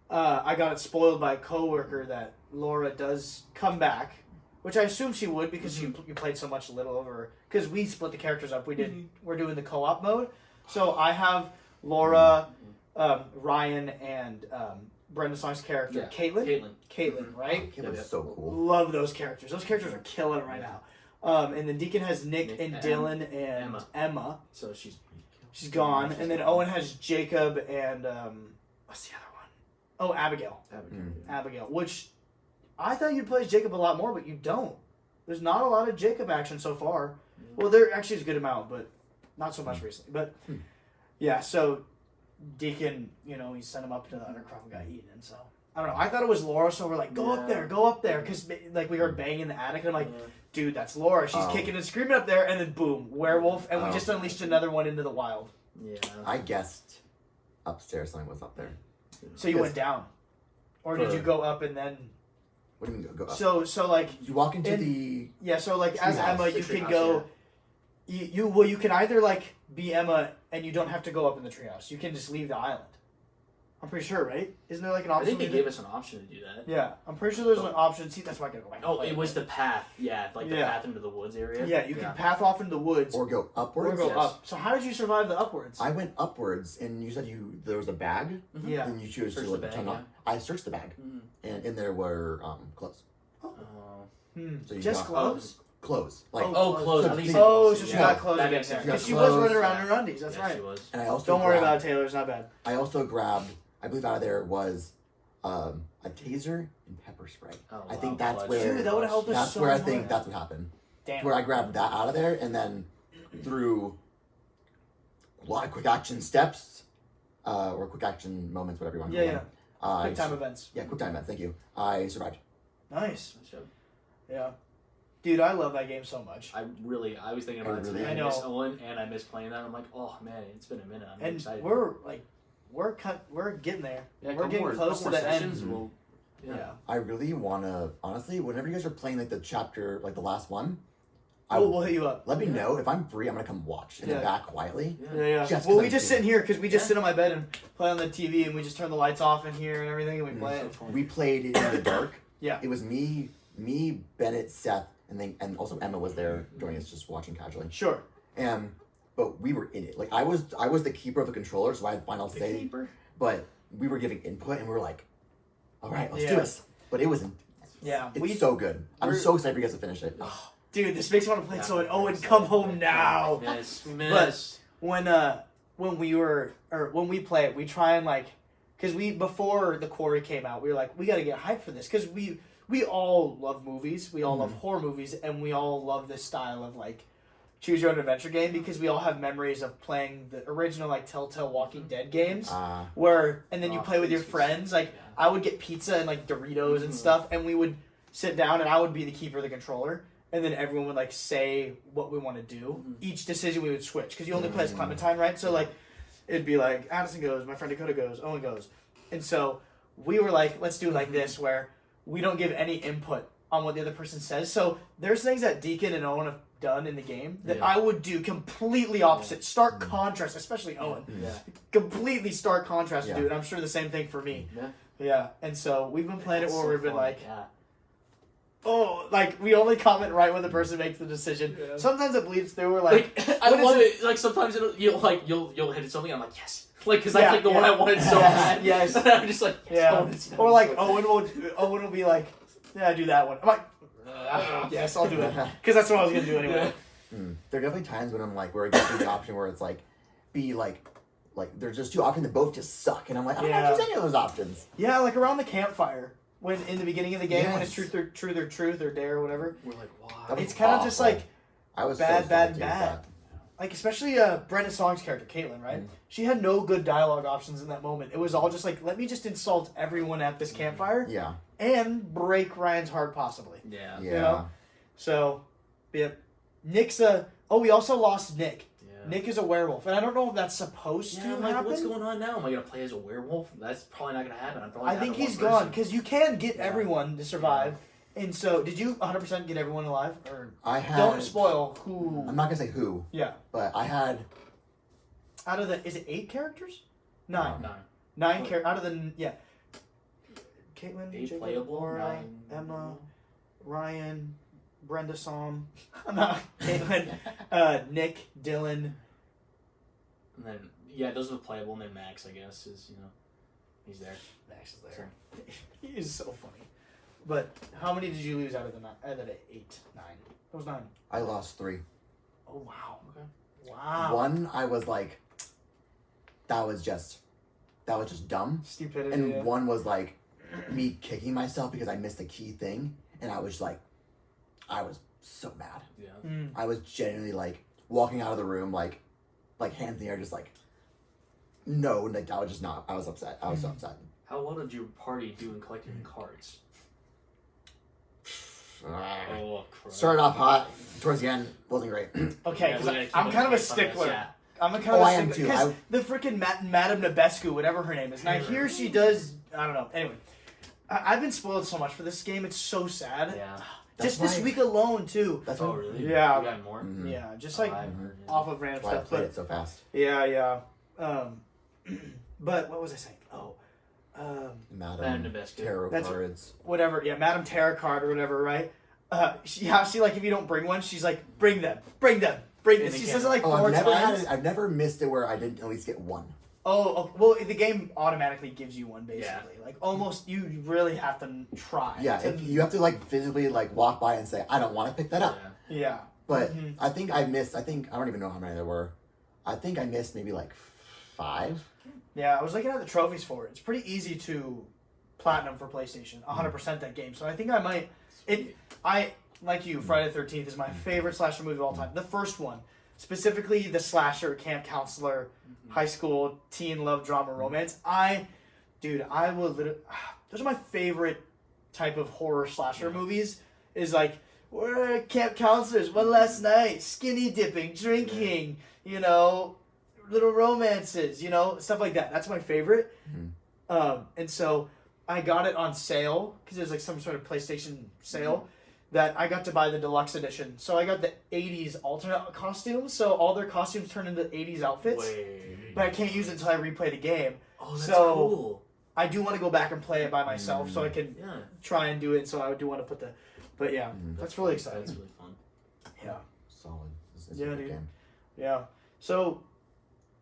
I got it spoiled by a coworker that Laura does come back, which I assume she would because you played so much Little over, because we split the characters up. We're doing the co-op mode, so I have Laura, Ryan, and Brenda Song's character, Caitlin, right? Caitlin's so cool. Love those characters. Those characters are killing right now. And then Deacon has Nick and Dylan and Emma. So she's gone. And then Owen has Jacob and what's the other one? Oh, Abigail. Abigail. Which I thought you'd play as Jacob a lot more, but you don't. There's not a lot of Jacob action so far. Well, there actually is a good amount, but not so much recently. But yeah, so Deacon, he sent him up to the undercroft and got eaten, and so I don't know. I thought it was Laura, so we're like, go up there, because like we heard bang in the attic, and I'm like, dude, that's Laura. She's kicking and screaming up there, and then boom, werewolf, and we just unleashed another one into the wild. Yeah. I guessed upstairs something was up there. So you went down, or did you go up and then? What do you mean go up? So like you walk into the so like as treehouse. Emma, you can go. You can either like be Emma and you don't have to go up in the treehouse. You can just leave the island. I'm pretty sure, right? Isn't there like an option? I think they gave us an option to do that. Yeah, I'm pretty sure there's an option. See, that's why I gotta go back. Oh, it was the path. Yeah, like the path into the woods area. Yeah, you can path off into the woods or go upwards. Or go up. So how did you survive the upwards? I went upwards, and you said there was a bag. Yeah. And you choose to the bag, turn on. I searched the bag, and in there were clothes. So you just clothes. Clothes. Like clothes. So she got clothes. That makes sense. Because she was running around in her undies. That's right. She was. And I also don't worry about it, Taylor. It's not bad. I also grabbed. I believe out of there was a taser and pepper spray. Oh, wow. I think that's where. Dude, that would have helped us That's so where I much. think that's what happened. Damn. Where I grabbed that out of there, and then through a lot of quick action steps, or quick action moments, whatever you want to call them. Quick time events. Yeah, quick time events. Thank you. I survived. Nice. Yeah. Dude, I love that game so much. I was thinking about it today. I miss Owen, and I miss playing that. I'm like, oh man, it's been a minute. I'm excited. We're getting there. Yeah, we're getting close to the sessions. end. Yeah. I really want to, honestly, whenever you guys are playing like the chapter, like the last one, we'll hit you up. Let me know. If I'm free, I'm going to come watch in the back quietly. Yeah. Well, we just sit in here because we just sit on my bed and play on the TV, and we just turn the lights off in here and everything, and we play it. We played in the dark. Yeah. It was me, Bennett, Seth, and also Emma was there joining us, just watching casually. Sure. But we were in it. Like I was the keeper of the controller, so I had final say. Keeper. But we were giving input, and we were like, "All right, let's do this." But it was intense. Yeah, it's so good. I'm so excited for you guys to finish it. Oh, dude, this makes me want to play it. So Owen, come home now. But when we play it, we try and because before the Quarry came out, we were like, we got to get hyped for this because we all love movies, we all love horror movies, and we all love this style of choose your own adventure game because we all have memories of playing the original Telltale Walking Dead games and then you play with your friends. I would get pizza and Doritos and stuff, and we would sit down and I would be the keeper of the controller, and then everyone would say what we want to do. Each decision we would switch because you only play as Clementine, right? So it'd be Addison goes, my friend Dakota goes, Owen goes, and so we were let's do it this where we don't give any input on what the other person says. So there's things that Deacon and Owen have done in the game that I would do completely opposite. Stark contrast, especially Owen. Yeah. Completely stark contrast to do, and I'm sure the same thing for me. Yeah. And so we've been playing it where we've been we only comment right when the person makes the decision. Yeah. Sometimes it bleeds through. We're I love it. Sometimes you'll hit something. I'm like, yes. Because I think the one I wanted so bad. Yes. I'm just or Owen will be yeah, do that one. I'm like, yes, I'll do it. Because that's what I was going to do anyway. There are definitely times when I'm where I get the option where it's there's just two options that both just suck. And I'm I'm not choose any of those options. Yeah, around the campfire. When in the beginning of the game, when it's truth or dare or whatever. We're why? It's kind of just I was bad. Especially Brenda Song's character, Caitlin, right? She had no good dialogue options in that moment. It was all just let me just insult everyone at this campfire. Yeah. And break Ryan's heart possibly. Yeah. Yeah. So, yeah. Nick's we also lost Nick. Yeah. Nick is a werewolf, and I don't know if that's supposed to I'm like, happen. what's going on now? Am I gonna play as a werewolf? That's probably not gonna happen. I think he's gone because you can get everyone to survive. And so, did you 100% get everyone alive? Or I had. don't spoil who. I'm not gonna say who. Yeah. But I had. Out of is it 8 characters? 9. 9. Out of the Caitlin, 8 Jacob, playable. Laura, 9. Emma, Ryan, Brenda, Som, Caitlin, Nick, Dylan. And then those are the playable. And then Max, I guess, is he's there. Max is there. He is so funny. But how many did you lose out of the 8, 9? That was 9. I lost 3. Oh wow. Okay. Wow. One, I was like, that was just dumb. Stupidity. And one was like me kicking myself because I missed a key thing, and I was so mad. Yeah. I was genuinely like walking out of the room like hands in the air, just like no, like I was just not. I was upset. I was so upset. How well did your party do in collecting the cards? Oh, crap. Started off hot. Towards the end, wasn't great. Okay, Yeah, because we gotta keep I'm it kind of a based on this, stickler. yeah. I'm a kind of I a am stickler. too. Because the freaking Madame Nebescu, whatever her name is. Now here she does, I don't know. Anyway, I've been spoiled so much for this game. It's so sad. Yeah. Just this week alone, too. That's Oh, why. really? Yeah. You got more? Mhm. Yeah, just like I heard, yeah. off of random That's why I stuff. played But it so fast. yeah. But what was I saying? Madam Nebescu. Tarot That's- cards. Whatever. Yeah, Madame Tarot card or whatever, right? She like if you don't bring one, she's like, bring them. And She they says can't- it like Oh, 4 times. I've never missed it where I didn't at least get one. Oh, well, the game automatically gives you one, basically. Yeah. Like, almost, you really have to try. Yeah, if you have to like physically like walk by and say, I don't want to pick that up. Yeah. Yeah. But Mhm. I think I don't even know how many there were. I think I missed maybe like 5. Yeah, I was looking at the trophies for it. It's pretty easy to platinum for PlayStation. 100% that game. So I think I might... Like you, Friday the 13th is my favorite slasher movie of all time. The first one. Specifically, the slasher, camp counselor, high school, teen love drama romance. I will literally... Those are my favorite type of horror slasher movies. Is like, we're camp counselors, one last night, skinny dipping, drinking, little romances, stuff like that. That's my favorite. And so I got it on sale because there's like some sort of PlayStation sale that I got to buy the deluxe edition. So I got the 80s alternate costumes. So all their costumes turn into 80s outfits. Wait. But I can't use it until I replay the game. Oh, that's So- cool. I do want to go back and play it by myself so I can Yeah. try and do it. So I do want to put the... But yeah, that's really exciting. That's really fun. Yeah. Solid. It's Yeah, a good dude. game. Yeah. So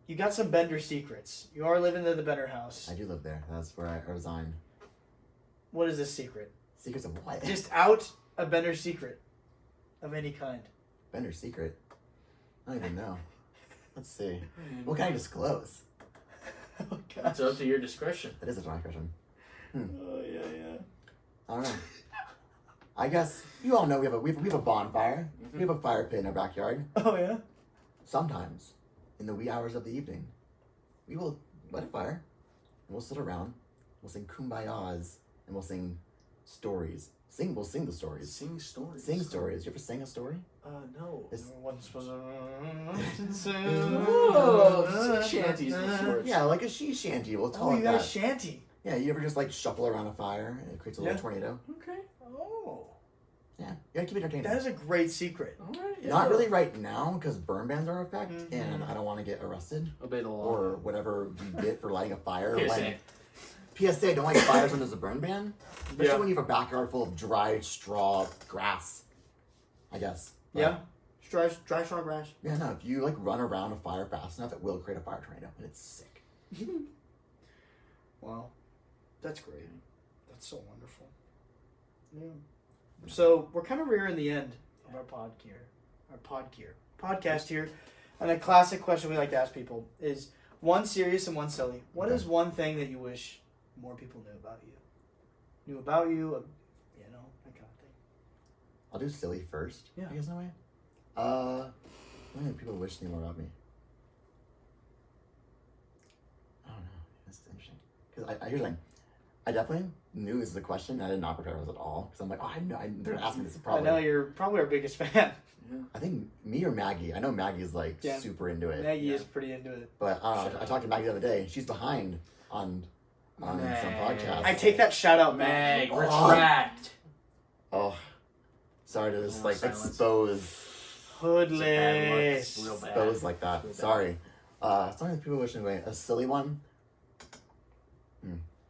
you got some Bender secrets. You are living in the Bender house. I do live there. That's where I resigned. What is this secret? Secrets of what? Just out a Bender secret of any kind. Bender's secret. I don't even know. Let's see. What can I disclose? Oh, It's up to your discretion. That is a dry question. Oh, yeah. I don't know. I guess you all know we have a bonfire. We have a fire pit in our backyard. Oh, yeah? Sometimes, in the wee hours of the evening, we will light a fire, and we'll sit around. We'll sing kumbayas, and we'll sing stories. We'll sing the stories. Sing stories. Sing stories. You ever sang a story? No. It's- Once was a... Oh, shanties and sorts. Yeah, like a she shanty. We'll call Oh, it you got a that. shanty. Yeah, you ever just like shuffle around a fire and it creates a little Yeah. tornado? Okay. Oh. Yeah, you gotta keep it entertaining. That is a great secret. All right. Not really right now because burn bans are in effect, Mhm. and I don't want to get arrested Obey the law. or whatever you get for lighting a fire. PSA. PSA, don't light fires when there's a burn ban, especially Yeah. when you have a backyard full of dry straw grass. I guess. But, Yeah? Dry straw grass. Yeah, no. If you like run around a fire fast enough, it will create a fire tornado, and it's sick. Wow. That's great. That's so wonderful. Yeah. So we're kind of rearing the end of our podcast here. And a classic question we like to ask people is one serious and one silly. What is one thing that you wish more people knew about you? That kind of thing. I'll do silly first. Yeah. I guess no way. What do people wish knew more about me? I don't know. That's interesting. Because here's the thing. I definitely knew this was a question. I did not prepare this at all because I'm like, oh, I know they're gonna ask me this. I Probably. know you're probably our biggest fan. Yeah. I think me or Maggie. I know Maggie's like super into it. Maggie is pretty into it. But I talked to Maggie the other day. She's behind on some podcasts. I take that shout out, Meg, Meg. retract. Oh, sorry to just like silence. expose Hoodless. Real bad. expose like that. Real bad. Sorry. Something that people wish away. A silly one.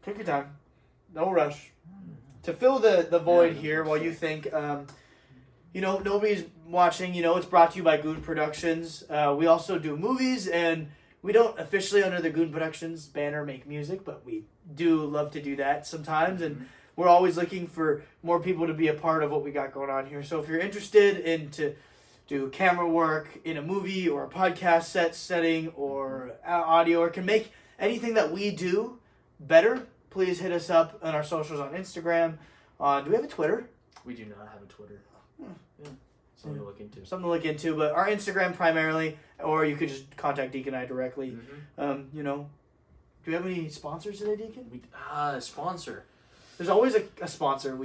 Take your time. No rush. To fill the void Yeah, here while you think, nobody's watching, it's brought to you by Goon Productions. We also do movies, and we don't officially, under the Goon Productions banner, make music, but we do love to do that sometimes, and we're always looking for more people to be a part of what we got going on here. So if you're interested in to do camera work in a movie or a podcast setting or audio, or can make anything that we do better, please hit us up on our socials on Instagram. Do we have a Twitter? We do not have a Twitter. Yeah. Something to look into. Something to look into, but our Instagram primarily, or you could just contact Deacon and I directly. Do we have any sponsors today, Deacon? Sponsor. There's always a sponsor,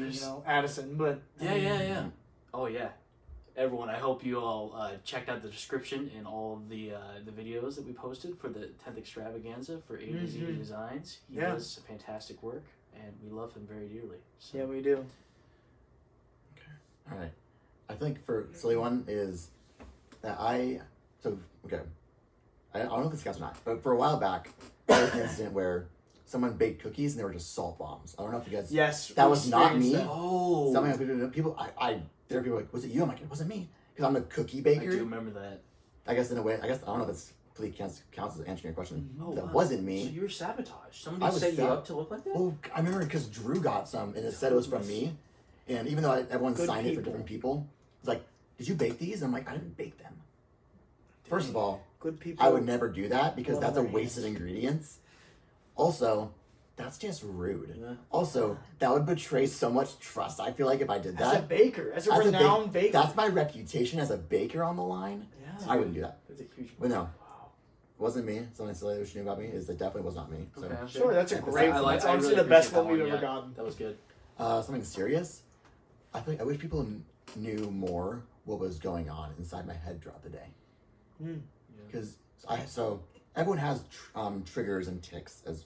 Addison, but... Yeah. Oh, yeah. Everyone, I hope you all checked out the description and all of the videos that we posted for the 10th extravaganza for A to Z Designs. He does fantastic work, and we love him very dearly. So. Yeah, we do. All right. I think for silly one is that I don't know if this counts or not, but for a while back, there was an incident where someone baked cookies and they were just salt bombs. I don't know if you guys... Yes. That was not me. That. Oh. There are people like, was it you? I'm like, it wasn't me. Because I'm a cookie baker. I do remember that. I guess in a way, I don't know if it's completely counts as answering your question. Oh, that wasn't me. So you were sabotaged. I Somebody was set you up to look like that? Well, I remember because Drew got some and it said it was from me. And even though everyone signed it for different people, it's like, did you bake these? And I'm like, I didn't bake them. First of all, good people. I would never do that because that's a waste of ingredients. Also, that's just rude. Yeah. Also, that would betray so much trust. I feel like if I did that. As a baker, as a renowned baker. That's my reputation as a baker on the line. Yeah. I wouldn't do that. That's a huge But no. It wasn't me. Something silly that she knew about me is it definitely was not me. So. Okay. Sure, that's a great one. That's honestly really the best appreciate one that we've ever yeah. gotten. That was good. Something serious. I wish people knew more what was going on inside my head throughout the day. Because everyone has triggers and tics as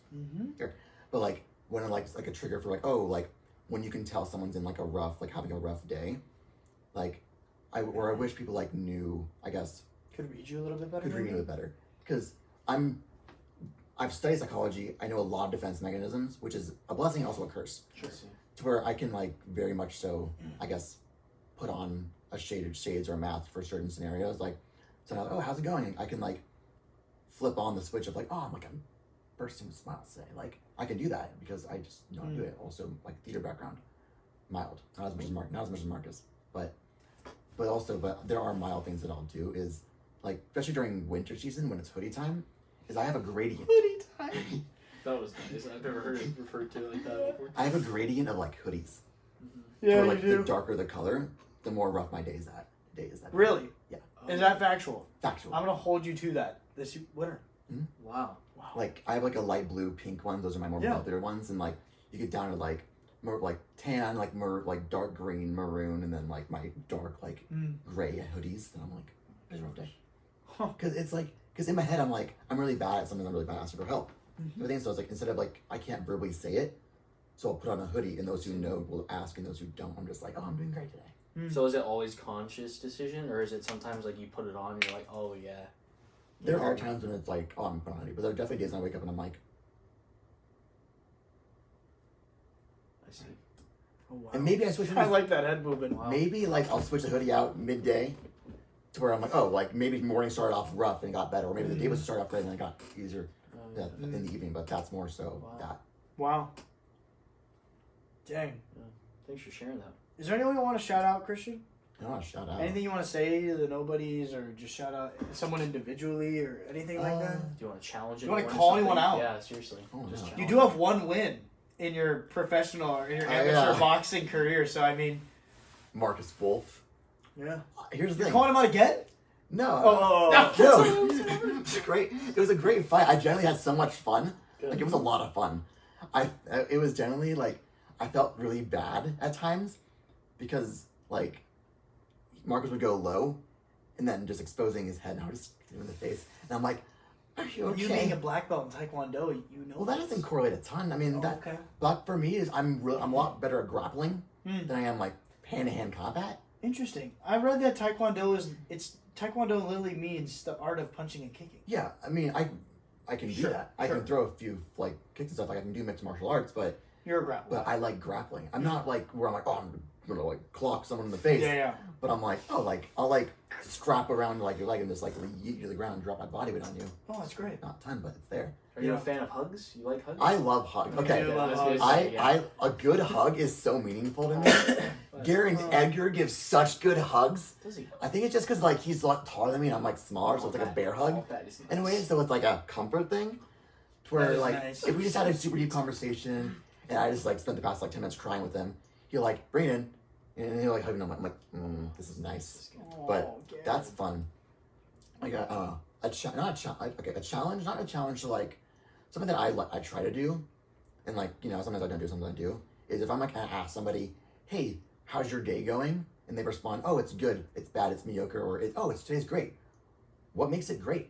here, but like when it like a trigger for when you can tell someone's in like a rough having a rough day, I wish people knew, I guess, could read you a little bit better. Could read me a little bit better because I've studied psychology. I know a lot of defense mechanisms, which is a blessing and also a curse. Sure. To where I can very much so, I guess, put on a shades or a mask for certain scenarios. So now, oh, how's it going? I can flip on the switch of I'm bursting with smiles today. I can do that because I just know how to do it. Also, theater background, mild, not as much as Marcus, but there are mild things that I'll do is especially during winter season when it's hoodie time, is I have a gradient. Hoodie time. That was nice. I've never heard it referred to like that before. I have a gradient of hoodies. Yeah, where, you do. The darker the color, the more rough my day is that. Really? Yeah. Is that factual? Factual. I'm gonna hold you to that this winter. Mm-hmm. Wow. I have a light blue, pink one. Those are my more popular ones, and you get down to more tan, more dark green, maroon, and then my dark gray hoodies. And I'm it's a rough day. Because in my head I'm really bad at something. I'm really bad at asking for help. I think so. It's instead of I can't verbally say it, so I'll put on a hoodie, and those who know will ask, and those who don't, I'm just oh, I'm doing great today. So is it always conscious decision, or is it sometimes you put it on and you're oh yeah? There are times when it's oh, I'm putting on a hoodie, but there are definitely days when I wake up and I'm I see. Oh, wow. And maybe I switch. I like that head movement. Wow. Maybe I'll switch the hoodie out midday, to where I'm maybe morning started off rough and got better, or maybe the day was started off great and then it got easier in the evening. But that's more so that. Wow. Dang. Yeah. Thanks for sharing that. Is there anyone you want to shout out, Christian? I want to shout out. Anything you want to say to the nobodies, or just shout out someone individually, or anything like that? Do you want to challenge You want to anyone or call something? anyone out? Yeah, seriously. Oh, Just no. challenge You do have one win in your professional or in your amateur boxing career, so I mean, Marcus Wolf. yeah. Here's the You're thing. calling him out again? No. Oh. No. It was great. It was a great fight. I generally had so much fun. Good. It was a lot of fun. it was generally like I felt really bad at times because like Marcus would go low and then just exposing his head and I would just hit him in the face and I'm like, are you okay? You being a black belt in Taekwondo, you know. Well, that doesn't correlate a ton. I mean, black for me is I'm a lot better at grappling than I am like hand-to-hand combat. Interesting. I read that Taekwondo Taekwondo literally means the art of punching and kicking. Yeah, I mean, I can do that. I can throw a few like kicks and stuff. Like I can do mixed martial arts, but you're a grappler. But I like grappling. I'm not like where I'm like, oh, I'm gonna like clock someone in the face. Yeah. But I'm like, oh, like I'll like scrap around like your leg and just like yeet you to the ground and drop my body weight on you. Oh, that's great. Not a ton, but it's there. Are you a fan of hugs? You like hugs? I love hugs. Okay, a good hug is so meaningful to me. Edgar gives such good hugs. Does he? I think it's just because like he's a lot taller than me and I'm like smaller, so it's like a bear hug. Anyway, so it's like a comfort thing. To where like if we just had a super deep conversation and I just like spent the past like 10 minutes crying with him, he'll like bring it in and he'll like hug me. I'm like, this is nice. But that's fun. Like a challenge, not a challenge to like something that I try to do, and like sometimes I don't do, sometimes I do. Is if I'm like gonna ask somebody, hey, how's your day going? And they respond, oh, it's good, it's bad, it's mediocre, or today's great. What makes it great?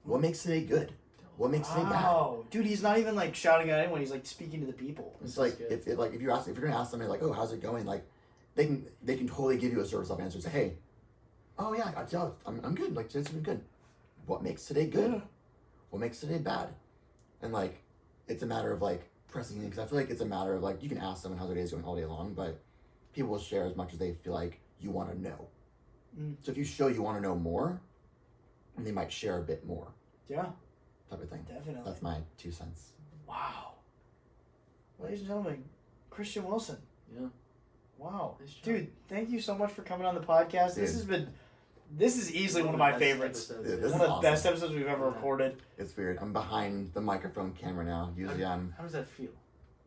What makes today good? What makes today bad? Oh, dude, he's not even like shouting at anyone. He's like speaking to the people. It's like if you're gonna ask somebody like, oh, how's it going? Like they can totally give you a service off answer. Say, hey, oh yeah, I'm good. Like today's been good. What makes today good? Yeah. What makes today bad? And like it's a matter of like pressing in because I feel like it's a matter of like you can ask someone how their day is going all day long, but people will share as much as they feel like you want to know. So if you show you want to know more, they might share a bit more. Yeah. Type of thing. Definitely. That's my 2 cents. Wow. Ladies and gentlemen, Christian Wilson. Yeah. Wow. Dude, thank you so much for coming on the podcast. Dude. This is easily one of my favorites. One of the best episodes we've ever recorded. It's weird. I'm behind the microphone camera now. Usually How does that feel?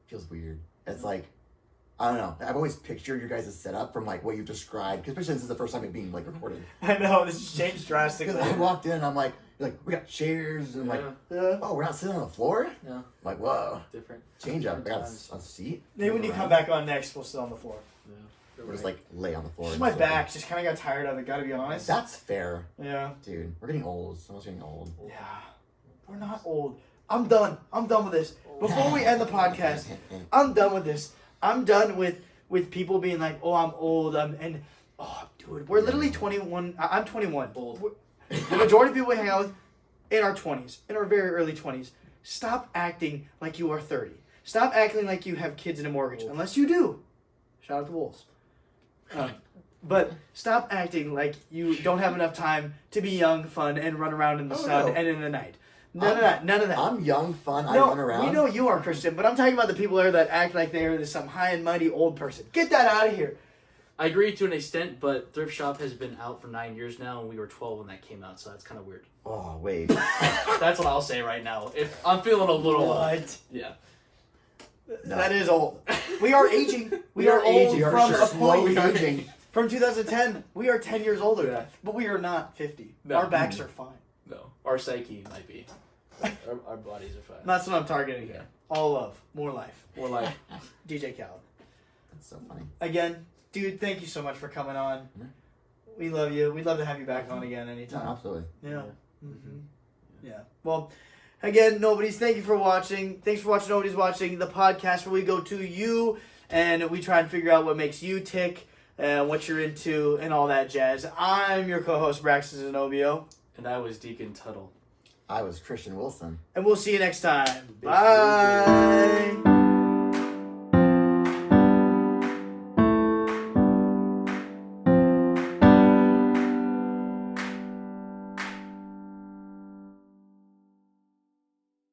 Feels weird. It's like, I don't know. I've always pictured your guys' setup from like what you've described, because especially this is the first time it being like recorded. I know, this has changed drastically. Because I walked in and I'm like, we got chairs and oh, we're not sitting on the floor? Yeah. I'm like, whoa. Different. Change up. I got a seat. Maybe when you come back on next, we'll sit on the floor. Yeah. We're just like lay on the floor. Just my back just kind of got tired of it, gotta be honest. That's fair. Yeah. Dude, we're getting old. Someone's getting old. Yeah. We're not old. I'm done. I'm done with this. Before we end the podcast, I'm done with this. I'm done with people being like, oh, I'm old. Dude, we're literally 21. I'm 21. Old. The majority of people we hang out with in our 20s, in our very early 20s. Stop acting like you are 30. Stop acting like you have kids and a mortgage. Old. Unless you do. Shout out to Wolves. But stop acting like you don't have enough time to be young, fun, and run around in the sun and in the night. None of that. I'm young, fun, I run around. We know you are, Christian, but I'm talking about the people there that act like they're some high and mighty old person. Get that out of here. I agree to an extent, but Thrift Shop has been out for 9 years now, and we were 12 when that came out, so that's kind of weird. Oh, wait. That's what I'll say right now. If I'm feeling a little... What? Yeah. No. That is old. We are aging. We are aging from a point. Aging. From 2010, we are 10 years older. Yeah. But we are not 50. No. Our backs are fine. No. Our psyche might be. Our bodies are fine. That's what I'm targeting here. All love. More life. More life. DJ Khaled. That's so funny. Again, dude, thank you so much for coming on. Mm-hmm. We love you. We'd love to have you back on again anytime. Yeah, absolutely. Yeah. Yeah. Well, again, Nobodies, thank you for watching. Thanks for watching Nobody's Watching, the podcast where we go to you and we try and figure out what makes you tick, what you're into, and all that jazz. I'm your co-host, Braxton Zenobio. And I was Deacon Tuttle. I was Christian Wilson. And we'll see you next time. Bye.